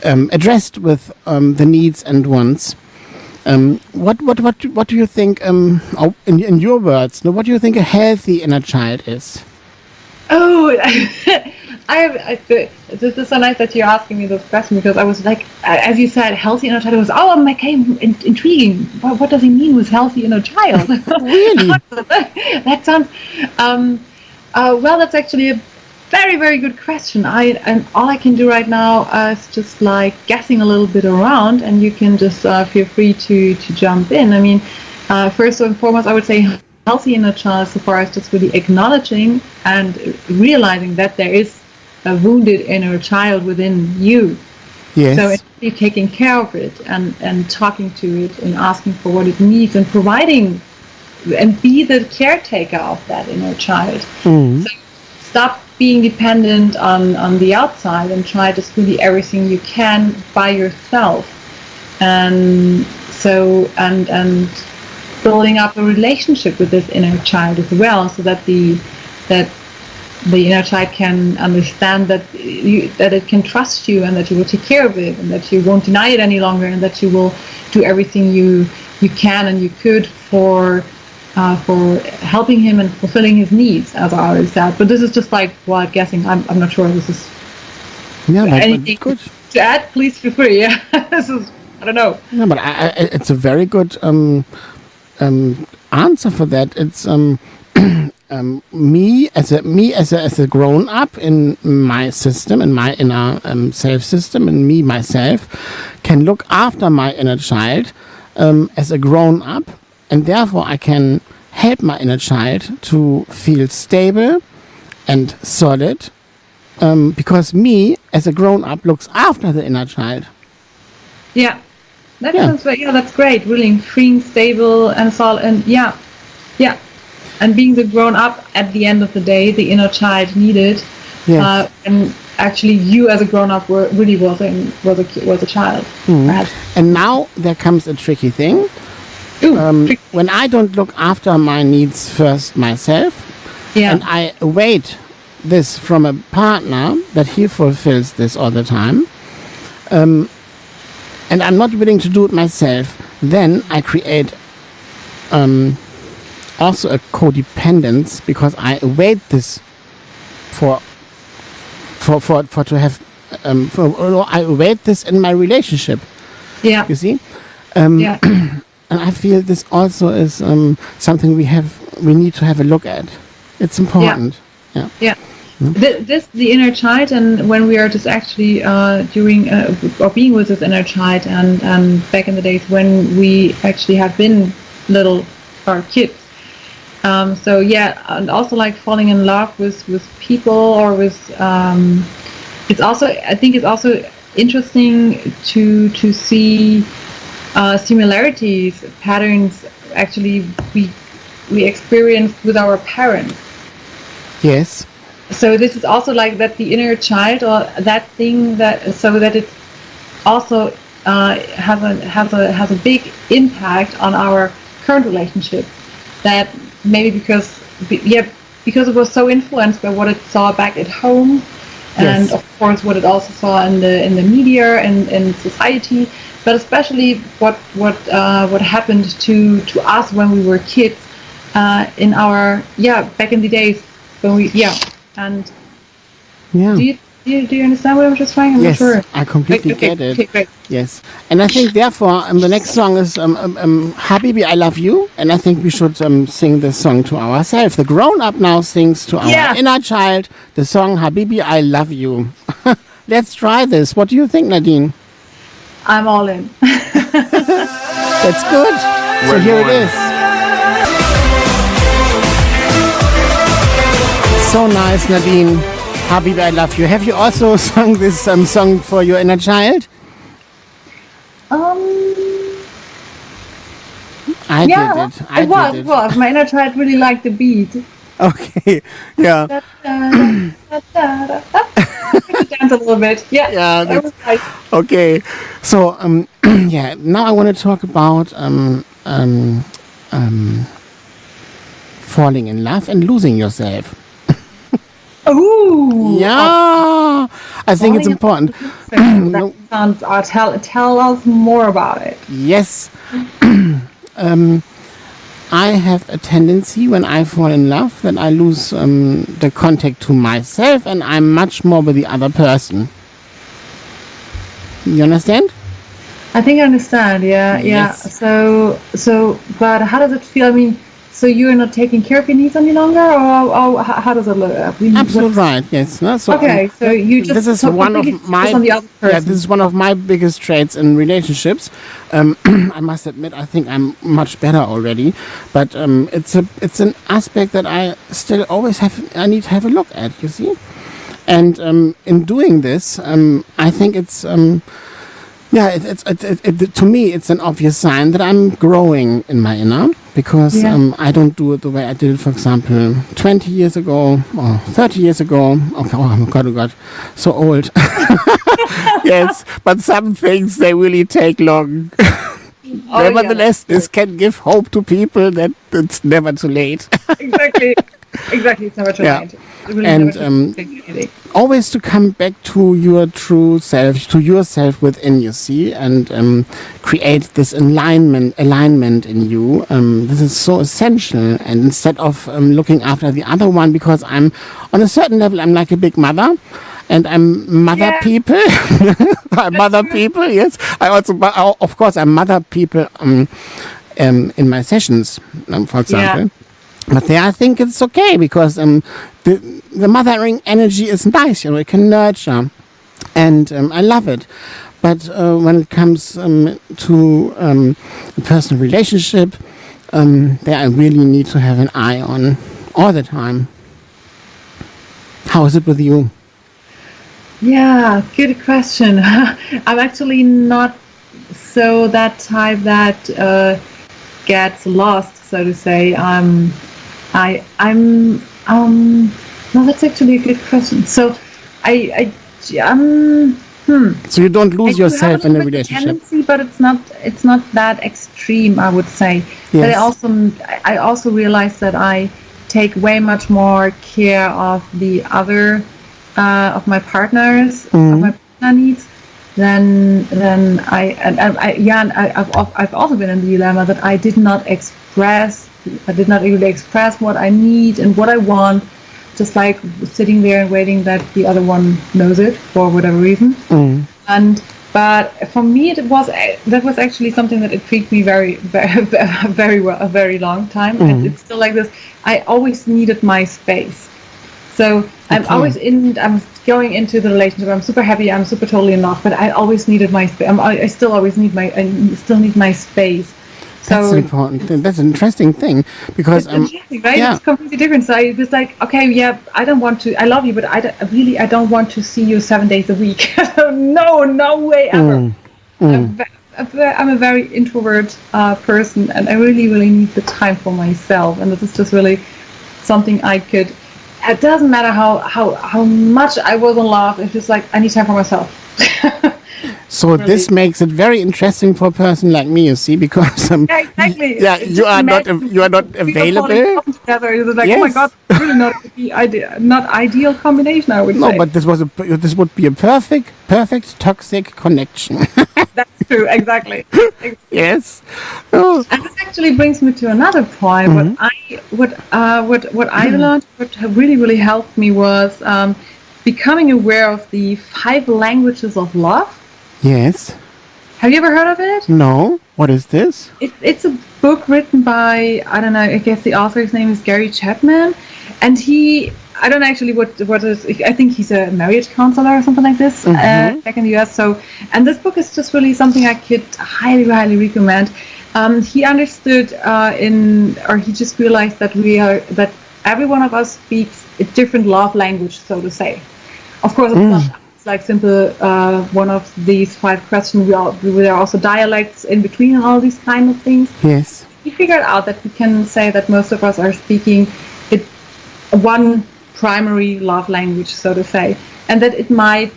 addressed with the needs and wants. What do you think? In your words, what do you think a healthy inner child is?
Oh, this is so nice that you're asking me this question, because I was like, as you said, healthy inner child. Intriguing. What does he mean with healthy inner child?
Really?
That sounds. Well, that's actually a very, very good question. And all I can do right now is just like guessing a little bit around, and you can just feel free to jump in. I mean, first and foremost, I would say healthy inner child so far as just really acknowledging and realizing that there is a wounded inner child within you.
Yes.
So it's really taking care of it and talking to it and asking for what it needs and providing and be the caretaker of that inner child.
Mm.
So stop being dependent on the outside and try just really everything you can by yourself. And so and building up a relationship with this inner child as well, so that the inner child can understand that it can trust you, and that you will take care of it, and that you won't deny it any longer, and that you will do everything you can and you could for helping him and fulfilling his needs, as I already said. But this is just like wild guessing. I'm not sure this is anything good to add. Please feel free. Yeah, this is, I don't know.
No, but it's a very good answer for that. It's me as a grown up in my system, in my inner self system, and me myself can look after my inner child as a grown up, and therefore I can help my inner child to feel stable and solid, because me as a grown up looks after the inner child.
Yeah. That's great. Really freeing, stable, and solid, and yeah, and being the grown up at the end of the day, the inner child needed,
yes.
And actually, you as a grown up was a child.
Mm. And now there comes a tricky thing. When I don't look after my needs first myself, and I await this from a partner that he fulfills this all the time. And I'm not willing to do it myself, then I create also a codependence, because I await this I await this in my relationship.
Yeah.
You see? And I feel this also is something we need to have a look at. It's important.
Yeah. The inner child, and when we are just actually doing or being with this inner child, and back in the days when we actually have been little or kids, and also like falling in love with people, or with I think it's also interesting to see similarities, patterns actually we experienced with our parents.
Yes.
So this is also like that the inner child, or that thing that, so that it also has a big impact on our current relationship. That maybe because it was so influenced by what it saw back at home, and of course what it also saw in the media and in society, but especially what happened to us when we were kids, in our back in the days when we and do Do you understand what I'm just saying? I'm
Yes,
not sure.
I completely get it.
Okay, great.
Yes, and I think therefore the next song is Habibi, I Love You, and I think we should sing this song to ourselves. The grown-up now sings to our inner child the song Habibi, I Love You. Let's try this. What do you think, Nadine?
I'm all in.
That's good. So here it is. So nice, Nadine. Habibi, I Love You. Have you also sung this song for your inner child? I did it.
It was. My inner child really liked the beat.
Okay, yeah.
Dance a little bit. Yeah.
Yeah, that's, okay. So, yeah, now I want to talk about falling in love and losing yourself.
Ooh.
Yeah, I think it's important.
That sounds, tell us more about it.
Yes. I have a tendency when I fall in love that I lose the contact to myself and I'm much more with the other person. You understand?
I think I understand, yeah.
Yes.
So, but how does it feel? I mean, so you're not taking care of your needs any longer, or how does it look?
Absolutely right. Yes. No? So,
okay. So you just
this is one of my
on the other person.
This is one of my biggest traits in relationships. I must admit, I think I'm much better already, but it's an aspect that I still always I need to have a look at. You see, and in doing this, I think it's. To me, it's an obvious sign that I'm growing in my inner, because I don't do it the way I did it, for example, 20 years ago or 30 years ago. Okay, oh God, so old. Yes, but some things, they really take long. Nevertheless, this can give hope to people that it's never too late.
Exactly, it's never too late. Really,
and always to come back to your true self, to yourself within, you see, and create this alignment in you. This is so essential. And instead of looking after the other one, because I'm on a certain level, I'm like a big mother. And I'm mother people. I'm mother people, yes. I also, of course, I'm mother people in my sessions, for example. But there I think it's okay, because the mothering energy is nice, it can nurture. And I love it. But when it comes to a personal relationship, there I really need to have an eye on all the time. How is it with you?
Yeah, good question. I'm actually not so that type that gets lost, so to say. No, that's actually a good question. So,
So you don't lose yourself in a relationship.
Tendency, but it's not that extreme, I would say.
Yes.
But I also realize that I take way much more care of the other. Of my partners, of my partner needs, then I've also been in the dilemma that I did not really express what I need and what I want, just like sitting there and waiting that the other one knows it for whatever reason. But for me, that was actually something that intrigued me very, very, very well, a very long time. And it's still like this. I always needed my space. So I'm going into the relationship. I'm super happy. I'm super totally in love. But I always needed my space. I still need my space. So
that's important. That's an interesting thing, because
it's interesting, right? Yeah. It's completely different. So I was like, okay, yeah, I don't want to. I love you, but I don't want to see you 7 days a week. no way ever. I'm a very introvert person, and I really, really need the time for myself. And this is just really something I could. It doesn't matter how much I was in love. It's just like I need time for myself.
So really. This makes it very interesting for a person like me, you see, because
exactly.
You are not available.
Together, it's like, yes. Oh my God, really not ideal combination, I would say.
No, but this would be a perfect toxic connection.
That's true, exactly.
Yes.
Oh. And this actually brings me to another point. What I learned, what really, really helped me was becoming aware of the 5 languages of love.
Yes.
Have you ever heard of it?
No. What is this?
It's a book written by, I don't know, I guess the author's name is Gary Chapman, and I don't know actually what is, I think he's a marriage counselor or something like this, back in the US. So, and this book is just really something I could highly, highly recommend. He understood he just realized that every one of us speaks a different love language, so to say. Of course, it's not like simple one of these 5 questions. There are also dialects in between and all these kind of things.
Yes.
We figured out that we can say that most of us are speaking one primary love language, so to say, and that it might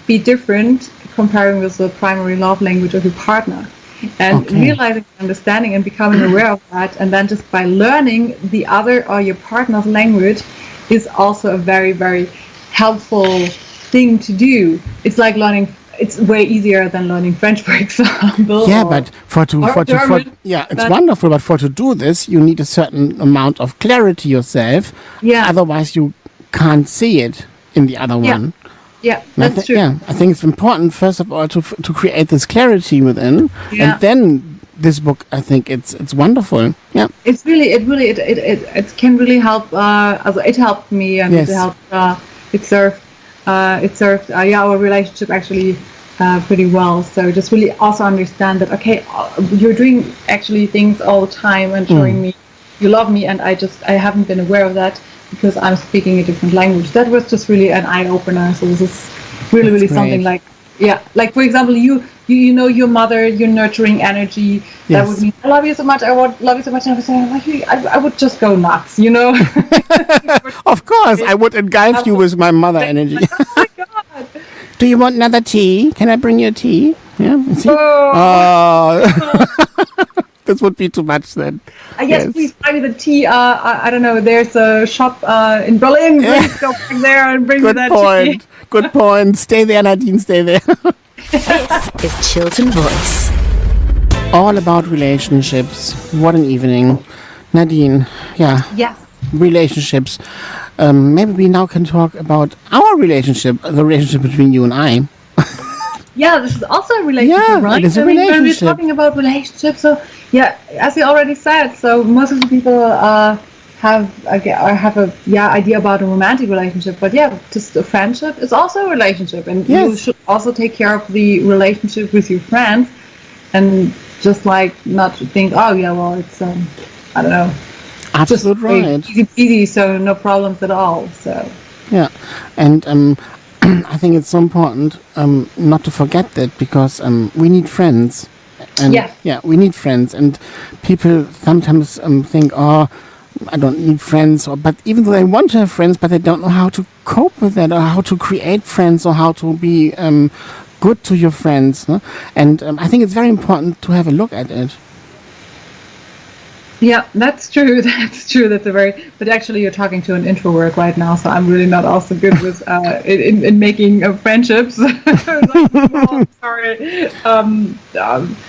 be different comparing with the primary love language of your partner. And realizing, understanding, and becoming aware of that, and then just by learning the other or your partner's language is also a very, very helpful thing to do. It's like learning. It's way easier than learning French, for example.
Yeah, but it's wonderful. But to do this, you need a certain amount of clarity yourself.
Yeah.
Otherwise, you can't see it in the other one.
Yeah, that's true.
Yeah, I think it's important first of all to create this clarity within, and then this book. I think it's wonderful. Yeah.
It's really it can really help. It helped me, and it helped. It served our relationship actually pretty well. So just really also understand that you're doing actually things all the time and showing me you love me, and I haven't been aware of that because I'm speaking a different language. That was just really an eye opener. So this is really something like for example, you know your mother, your nurturing energy. Yes. That would mean I love you so much. I would love you so much. And I would say I would just go nuts, you know.
Of course, I would engulf you with my mother energy.
Oh my God!
Do you want another tea? Can I bring you a tea? Yeah. See? This would be too much then.
Yes, please buy me the tea. I don't know. There's a shop in Berlin. Please go back there and bring me that tea.
Good point. Stay there, Nadine. Stay there.
This is Chiltern Voice.
All about relationships. What an evening. Nadine,
Yes.
Relationships. Maybe we now can talk about our relationship, the relationship between you and I.
Yeah, this is also a relationship, right?
It is a relationship.
When we're talking about relationships, so as you already said, so most of the people have a idea about a romantic relationship, but just a friendship is also a relationship, and you should also take care of the relationship with your friends, and just not think, it's I don't know,
absolute right,
easy, so no problems at all. So
and I think it's so important not to forget that, because we need friends. And we need friends. And people sometimes think, I don't need friends. But even though they want to have friends, but they don't know how to cope with that, or how to create friends, or how to be good to your friends. No? And I think it's very important to have a look at it.
Yeah, that's true. That's but actually you're talking to an introvert right now, so I'm really not also good with in making friendships. Sorry.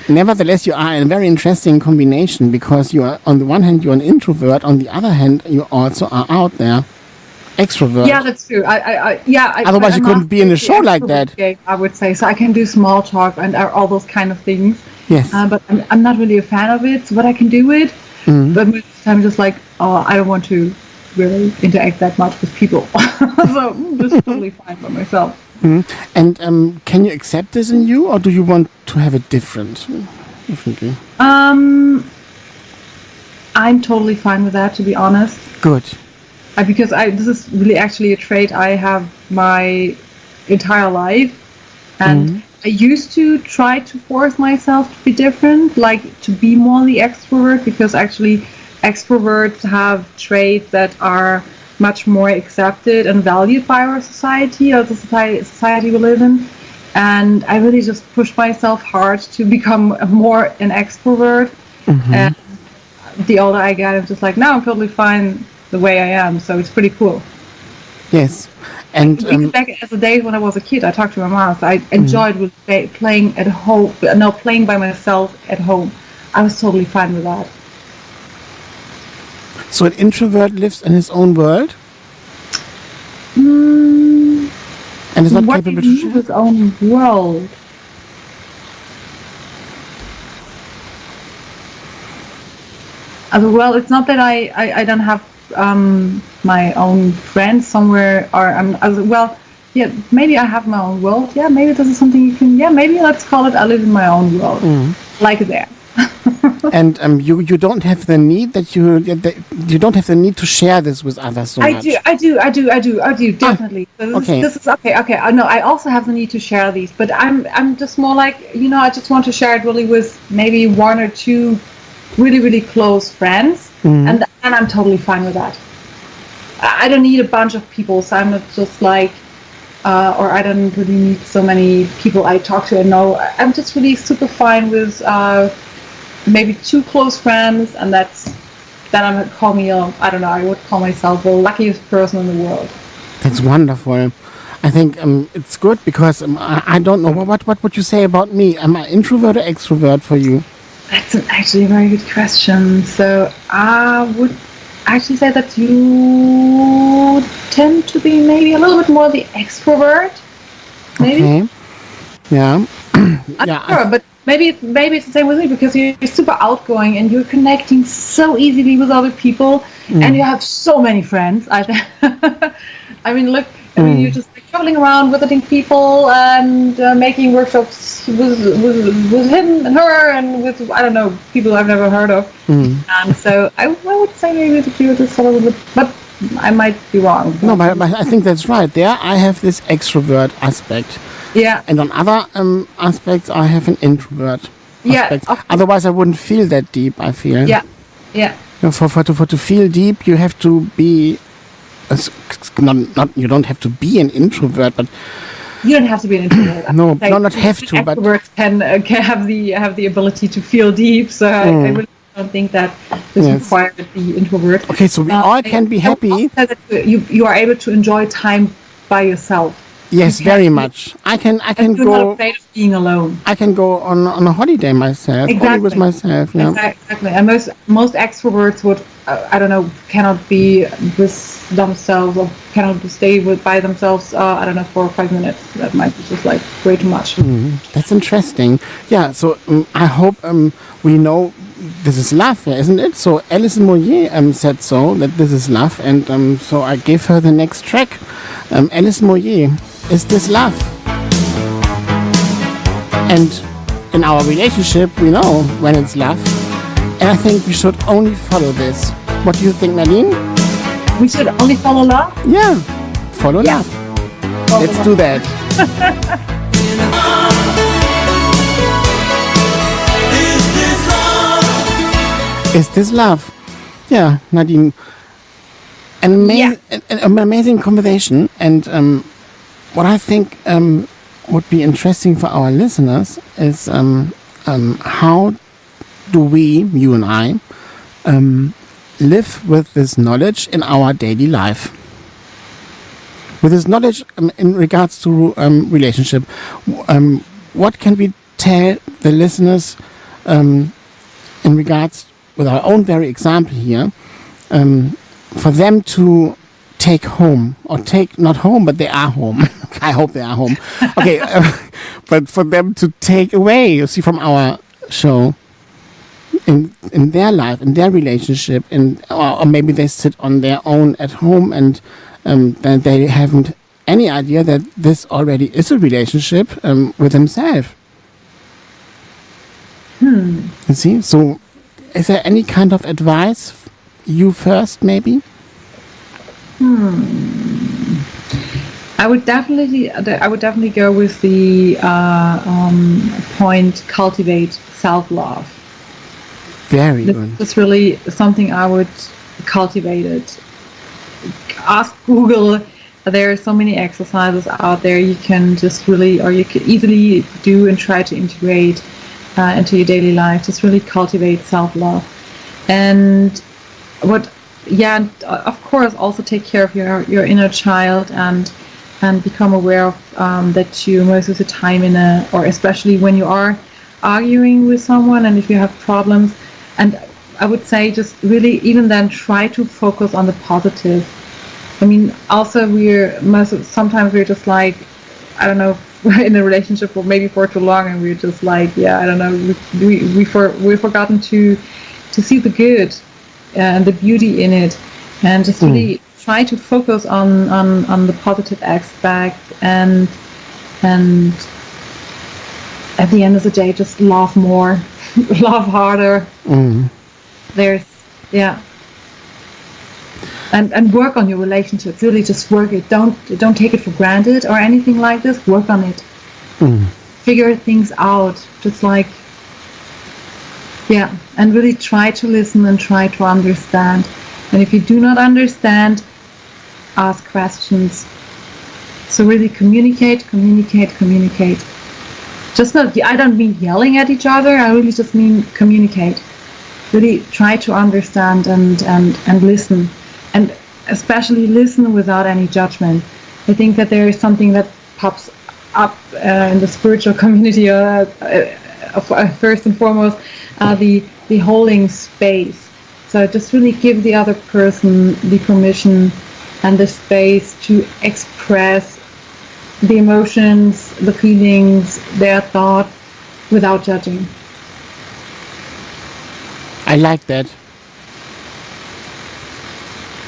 Nevertheless, you are a very interesting combination, because you are, on the one hand, you're an introvert, on the other hand, you also are out there. Extrovert.
Yeah, that's true.
Otherwise, you couldn't be in a show like that.
I would say so. I can do small talk and all those kind of things.
Yes.
But I'm not really a fan of it. So what I can do it. But most of the time, just I don't want to really interact that much with people. So this is totally fine by myself.
And can you accept this in you, or do you want to have it differently?
I'm totally fine with that, to be honest.
Good.
Because this is really actually a trait I have my entire life, and I used to try to force myself to be different, to be more the extrovert, because actually extroverts have traits that are much more accepted and valued by our society, or the society we live in. And I really just pushed myself hard to become more an extrovert. And the older I get, I'm just no, I'm totally fine the way I am. So it's pretty cool.
Yes. And
back as the days when I was a kid, I talked to my mom. So I enjoyed playing at home. No, playing by myself at home. I was totally fine with that.
So an introvert lives in his own world? And is not
What
capable
do you
to
mean
share?
his own world? Well, it's not that I don't have my own friends somewhere, or yeah, maybe I have my own world. Yeah, maybe this is something you can. Yeah, maybe let's call it I live in my own world, like there.
And you don't have the need that you don't have the need to share this with others so much.
I do definitely. So
okay.
This is okay. I know. I also have the need to share these, but I'm just more like, I just want to share it really with maybe one or two really, really close friends, and I'm totally fine with that. I don't need a bunch of people, so I'm not just like, or I don't really need so many people I talk to and know. I'm just really super fine with maybe two close friends, and then I would call myself the luckiest person in the world.
That's wonderful. I think it's good because I don't know what would you say about me? Am I introvert or extrovert for you?
That's actually a very good question. So I would actually say that you tend to be maybe a little bit more the extrovert. Maybe.
Okay. Yeah.
I'm not sure, but maybe it's the same with me, because you're super outgoing and you're connecting so easily with other people, and you have so many friends. I mean, look. I mean, you're just like traveling around, visiting people, and making workshops with him and her, and with, I don't know, people I've never heard of. And so I would say maybe that you're just a little bit, but I might be wrong.
No, but I think that's right. There I have this extrovert aspect.
Yeah.
And on other aspects, I have an introvert aspect.
Yeah.
Otherwise, I wouldn't feel that deep, I feel.
Yeah. Yeah.
For to feel deep, you have to be... you don't have to be an introvert, but
you don't have to be an introvert.
not have to, but
extroverts can have the ability to feel deep. So I really don't think that this requires the introvert.
Okay, so we all can be happy.
You are able to enjoy time by yourself.
Yes, very much. I can
you're
go.
not afraid of being alone.
I can go on a holiday myself, only with myself. Yeah.
Exactly. And most extroverts would, cannot be with themselves, or cannot stay by themselves. For 5 minutes. That might be just like way too much.
That's interesting. Yeah. So I hope we know this is love, isn't it? So Alison Moyer said so, that this is love, and so I gave her the next track. Alison Moyer, Is This Love? And in our relationship, we know when it's love, and I think we should only follow this. What do you think, Nadine?
We should only follow love?
Yeah, follow love. Let's do that. Is this love? Yeah, Nadine. An amazing conversation, and what I think would be interesting for our listeners is how do we, you and I, live with this knowledge in our daily life? With this knowledge in regards to relationship, what can we tell the listeners in regards, with our own very example here, for them to take home, or take not home, but they are home. I hope they are home. Okay, but for them to take away, you see, from our show, in their life, in their relationship, or maybe they sit on their own at home, and then they haven't any idea that this already is a relationship with themselves. You see, so is there any kind of advice? You first, maybe?
I would definitely go with the point: cultivate self-love.
Very good.
That's really something I would cultivate it. Ask Google. There are so many exercises out there you can just really, or you can easily do and try to integrate into your daily life. Just really cultivate self-love. And of course, also take care of your inner child, and become aware of that you most of the time or especially when you are arguing with someone, and if you have problems, and I would say just really even then try to focus on the positive. I mean, also sometimes we're just like I don't know, in a relationship for maybe for too long, and we're just like, yeah, I don't know, we've forgotten to see the good and the beauty in it, and just really try to focus on the positive aspect, and at the end of the day, just love more, love harder. There's, yeah. And work on your relationship. Really, just work it. Don't take it for granted or anything like this. Work on it. Figure things out. Just like, yeah. And really try to listen and try to understand. And if you do not understand, ask questions. So really communicate. Just not. I don't mean yelling at each other. I really just mean communicate. Really try to understand and listen. And especially listen without any judgment. I think that there is something that pops up in the spiritual community, first and foremost, the holding space. So just really give the other person the permission and the space to express the emotions, the feelings, their thought, without judging.
I like that.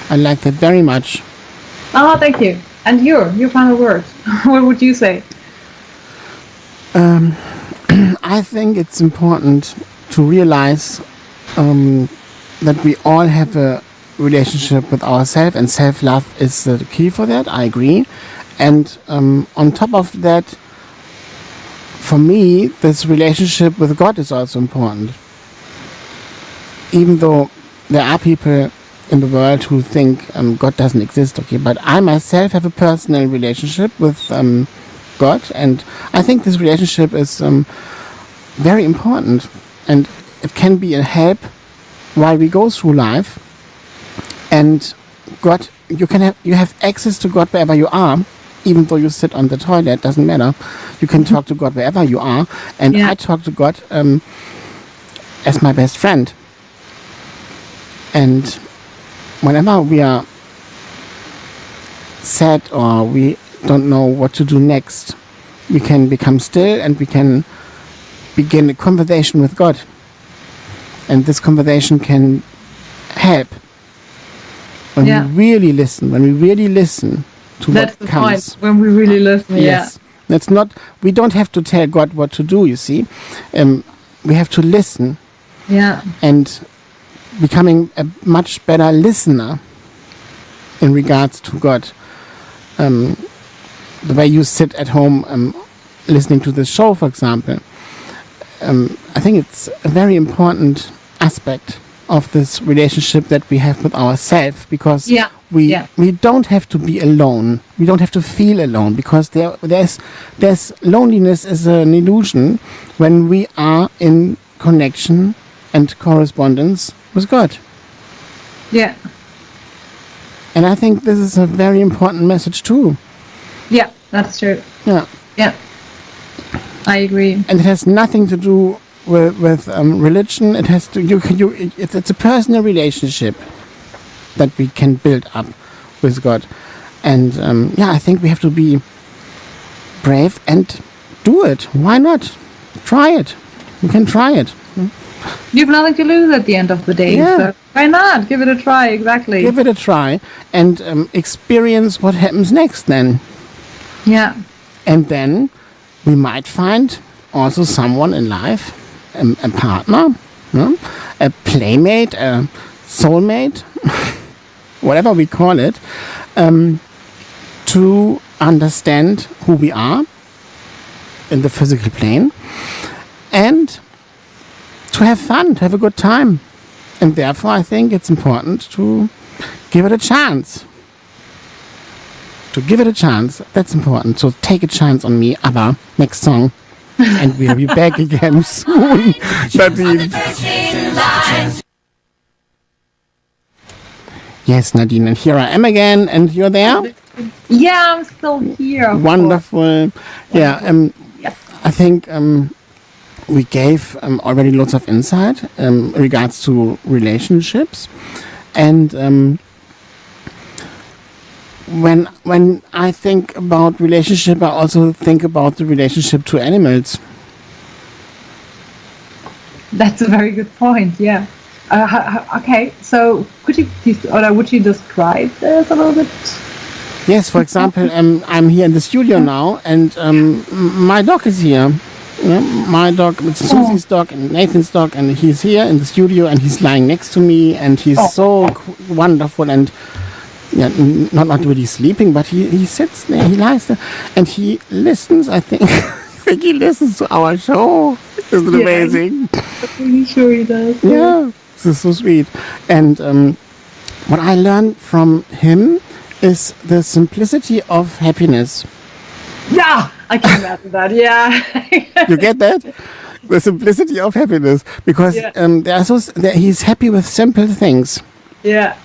I like that very much.
Oh, thank you. And your final word. What would you say?
I think it's important to realize that we all have a relationship with ourselves, and self-love is the key for that. I agree. And on top of that, for me, this relationship with God is also important. Even though there are people in the world who think God doesn't exist, okay, but I myself have a personal relationship with God, and I think this relationship is very important, and it can be a help while we go through life. And God, you have access to God wherever you are, even though you sit on the toilet, doesn't matter. You can talk to God wherever you are, and I talk to God as my best friend. And whenever we are sad or we don't know what to do next, we can become still and we can begin a conversation with God. And this conversation can help when we really listen, to
That's
what
the
comes.
point, when we really listen,
Yes. That's not, we don't have to tell God what to do, you see. We have to listen.
Yeah.
And becoming a much better listener in regards to God. The way you sit at home listening to this show, for example, I think it's a very important aspect of this relationship that we have with ourselves, because we don't have to be alone. We don't have to feel alone, because there's loneliness is an illusion when we are in connection and correspondence with God.
Yeah.
And I think this is a very important message too. Yeah,
that's true.
Yeah.
Yeah. I agree.
And it has nothing to do with religion. It has to it's a personal relationship that we can build up with God. And I think we have to be brave and do it. Why not? Try it. You can try it.
You have nothing to lose at the end of the day.
Yeah.
So why not? Give it a try, exactly.
Give it a try and experience what happens next then.
Yeah.
And then we might find also someone in life, a partner, a playmate, a soulmate, whatever we call it, to understand who we are in the physical plane, and to have fun, to have a good time. And therefore I think it's important to give it a chance. To give it a chance, that's important. So take a chance on me, ABBA, next song. And we'll be back again soon. Nadine. Yes, Nadine, and here I am again, and you're there?
Yeah, I'm still here.
Wonderful. Yeah,
yes.
I think we gave already lots of insight in regards to relationships. And when I think about relationship, I also think about the relationship to animals.
That's a very good point. Yeah. Okay. So could you please, or would you describe this a little bit?
Yes, for example, I'm here in the studio now, and my dog is here. My dog, it's Susie's dog and Nathan's dog, and he's here in the studio, and he's lying next to me, and he's so wonderful, and not really sleeping, but he sits there, he lies there, and he listens. I think he listens to our show. Isn't it amazing?
I'm pretty sure he does.
Yeah, this is so sweet. And what I learned from him is the simplicity of happiness.
Yeah, I can imagine that. Yeah.
You get that? The simplicity of happiness, because he's happy with simple things.
Yeah.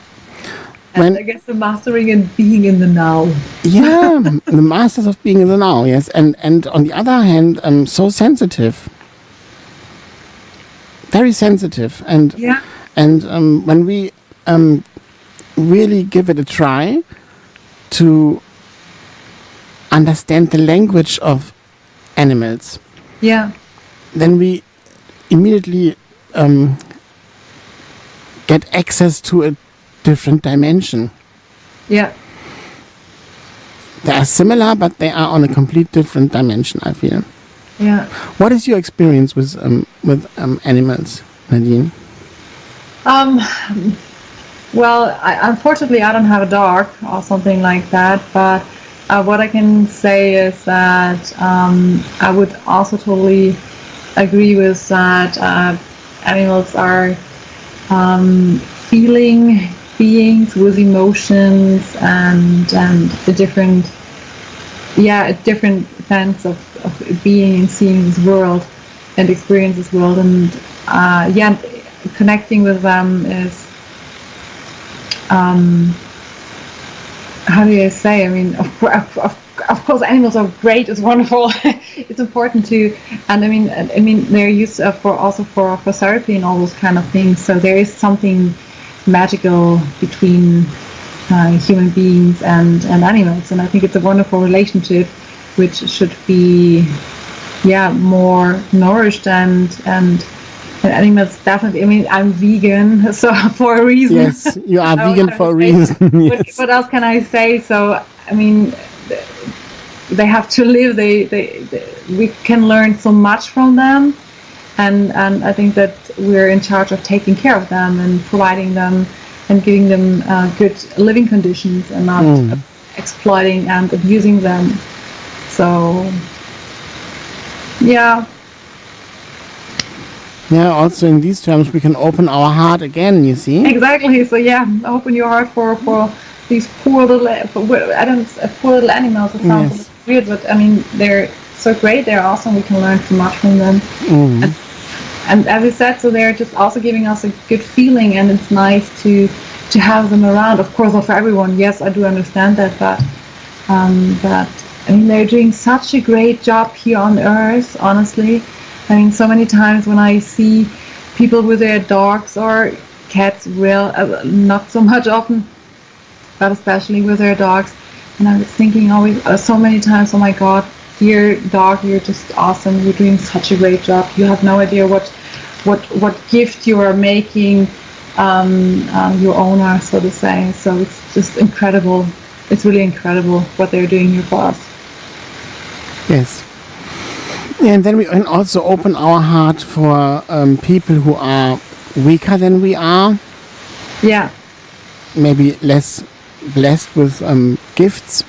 And I guess the mastering and being in the now.
Yeah, the masters of being in the now. Yes, and on the other hand, so sensitive. Very sensitive, and when we really give it a try to understand the language of animals, then we immediately get access to a different dimension.
Yeah,
they are similar, but they are on a complete different dimension, I feel.
Yeah.
What is your experience with animals, Nadine?
Well, unfortunately, I don't have a dog or something like that. But what I can say is that I would also totally agree with that. Animals are feeling beings with emotions and a different sense of being and seeing this world and experience this world, and connecting with them is how do I say? I mean, of course, animals are great. It's wonderful. It's important to, and I mean, they're used for therapy and all those kind of things. So there is something magical between human beings and animals, and I think it's a wonderful relationship, which should be more nourished and animals definitely. I mean, I'm vegan, so for a reason.
Yes, you are vegan for a reason. Yes.
What else can I say? So I mean, they have to live. We can learn so much from them, and I think that we're in charge of taking care of them and providing them and giving them good living conditions and not exploiting and abusing them. So, yeah.
Yeah, also in these terms, we can open our heart again, you see?
Exactly. So, open your heart for these poor little animals. It sounds a bit weird, but I mean, they're so great. They're awesome. We can learn so much from them. And as I said, so they're just also giving us a good feeling, and it's nice to have them around. Of course, not for everyone. Yes, I do understand that, but I mean, they're doing such a great job here on Earth, honestly. I mean, so many times when I see people with their dogs or cats, not so much often, but especially with their dogs, and I was thinking always, so many times, oh my God, dear dog, you're just awesome. You're doing such a great job. You have no idea what gift you are making your owner, so to say. So it's just incredible. It's really incredible what they're doing here for us.
Yes. And then we can also open our heart for people who are weaker than we are.
Yeah.
Maybe less blessed with gifts.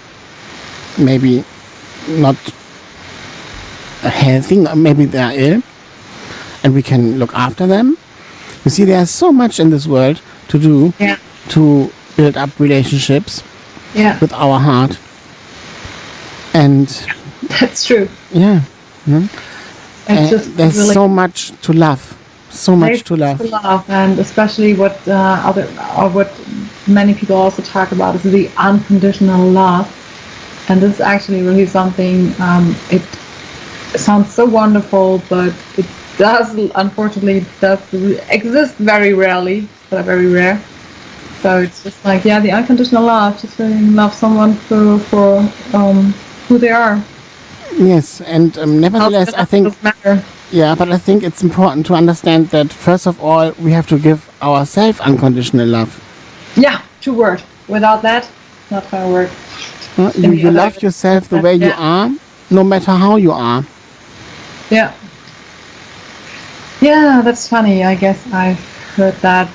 Maybe not healthy. Maybe they are ill. And we can look after them. You see, there's so much in this world to do to build up relationships with our heart. And
that's true.
Yeah. There's really so much to love. So much to love.
And especially what many people also talk about is the unconditional love. And this is actually really something, it sounds so wonderful, but it does, unfortunately, exist very rarely, but very rare. So it's just like, the unconditional love, just love someone for who they are.
Yes, and nevertheless, I think, but I think it's important to understand that first of all, we have to give ourselves unconditional love.
Yeah, true word. Without that, not gonna work.
You love yourself the way you are, no matter how you are.
Yeah. Yeah, that's funny. I guess I've heard that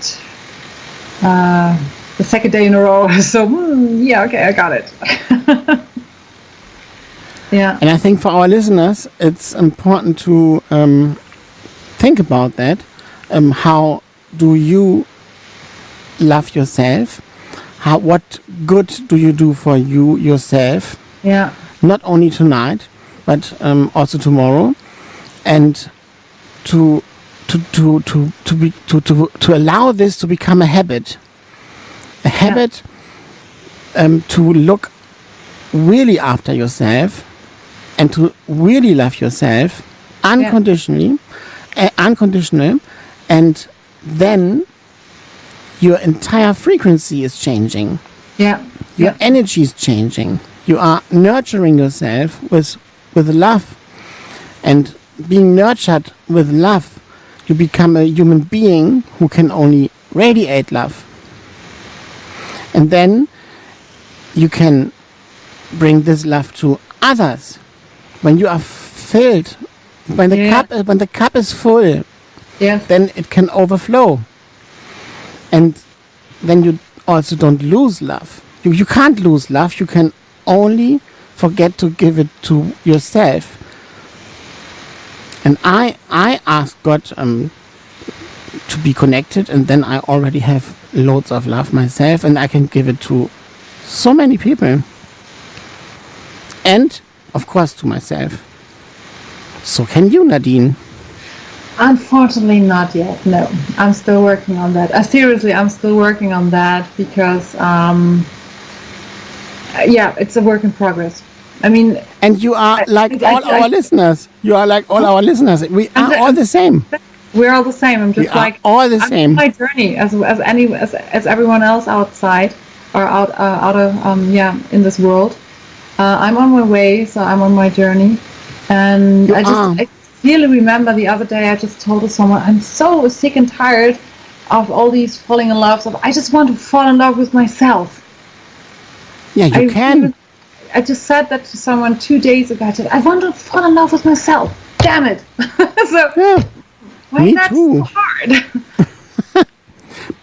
the second day in a row. So, okay, I got it. Yeah.
And I think for our listeners, it's important to think about that. How do you love yourself? What good do you do for yourself?
Yeah.
Not only tonight, but also tomorrow, and to allow this to become a habit. A habit to look really after yourself and to really love yourself unconditionally, unconditional, and then your entire frequency is changing.
Yeah.
Your energy is changing. You are nurturing yourself with love, and being nurtured with love, you become a human being who can only radiate love. And then you can bring this love to others. When you are filled, when the cup is full, then it can overflow. And then you also don't lose love. You can't lose love. You can only forget to give it to yourself. And I asked God to be connected, and then I already have loads of love myself, and I can give it to so many people. And, of course, to myself. So can you, Nadine?
Unfortunately, not yet. No, I'm still working on that. Seriously, I'm still working on that because, it's a work in progress. I mean,
and you are like all our listeners. You are like all our listeners. We are all the same.
We're all the same. I'm just like
all the same.
My journey as everyone else outside or out in this world. I'm on my way, so I'm on my journey, and I really remember the other day I just told someone I'm so sick and tired of all these falling in love. I just want to fall in love with myself.
Yeah, you can.
I just said that to someone 2 days ago. I said, I want to fall in love with myself. Damn it. Why is that so hard?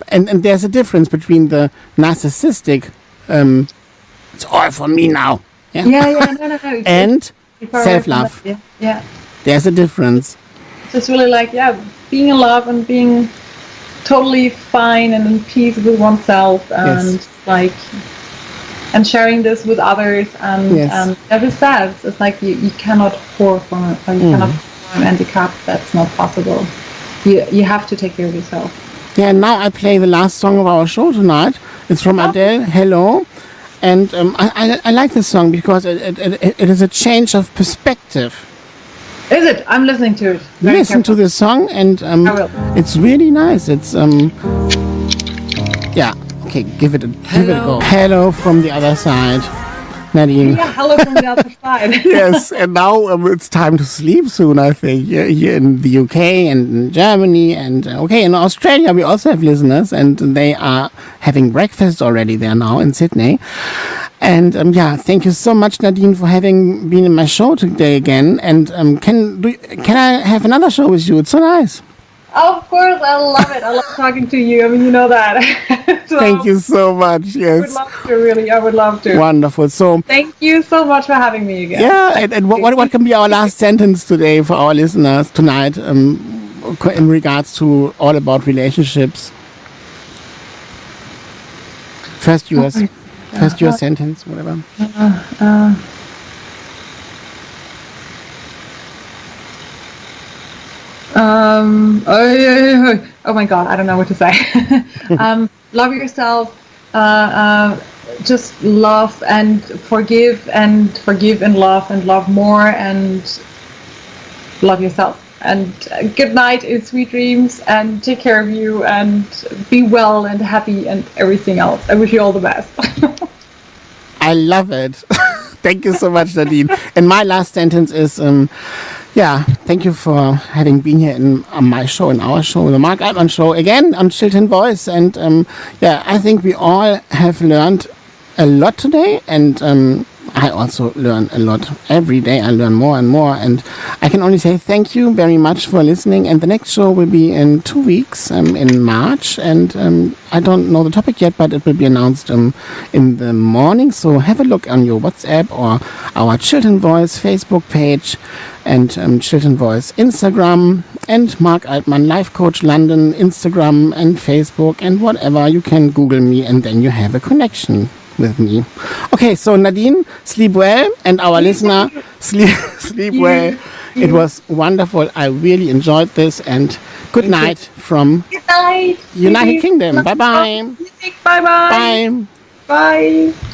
and there's a difference between the narcissistic, it's all for me now.
No.
And self-love.
Yeah.
There's a difference.
It's just really like, being in love and being totally fine and in peace with oneself and and sharing this with others, and as it says, it's like you cannot pour from it, or you cannot pour from an empty cup. That's not possible. You have to take care of yourself.
Yeah, and now I play the last song of our show tonight. It's from Adele, Hello, and I like this song because it is a change of perspective.
Is it? I'm listening to it.
Listen to this song, and it's really nice. It's Okay, give it a go. Hello from the other side, Nadine.
Yeah, hello from the other side.
Yes, and now it's time to sleep soon, I think. Here in the UK and in Germany and in Australia we also have listeners, and they are having breakfast already there now in Sydney. And thank you so much, Nadine, for having been in my show today again. And can I have another show with you? It's so nice.
Of course, I love it. I love talking to you. I mean, you know that. So,
thank you so much. Yes.
I would love to, really. I would love to.
Wonderful. So
thank you so much for having me again.
Yeah, and what can be our last sentence today for our listeners tonight in regards to all about relationships? First yours. First your sentence, whatever.
Oh my God, I don't know what to say. Love yourself. Just love and forgive and love more and love yourself. And good night and sweet dreams, and take care of you, and be well and happy and everything else. I wish you all the best.
I love it. Thank you so much, Nadine. And my last sentence is, thank you for having been here on my show, in our show, the Marc Altmann Show, again on Chiltern Voice. And I think we all have learned a lot today, and I also learn a lot. Every day I learn more and more, and I can only say thank you very much for listening. And the next show will be in 2 weeks, in March, and I don't know the topic yet, but it will be announced in the morning. So have a look on your WhatsApp or our Chiltern Voice Facebook page, and Chiltern Voice Instagram, and Marc Altmann Life Coach London Instagram and Facebook, and whatever. You can Google me, and then you have a connection with me. Okay, so Nadine, sleep well, and our listener, sleep well. It was wonderful. I really enjoyed this, and good night from
Good night.
United Kingdom. Bye-bye.
Bye-bye.
Bye.
Bye.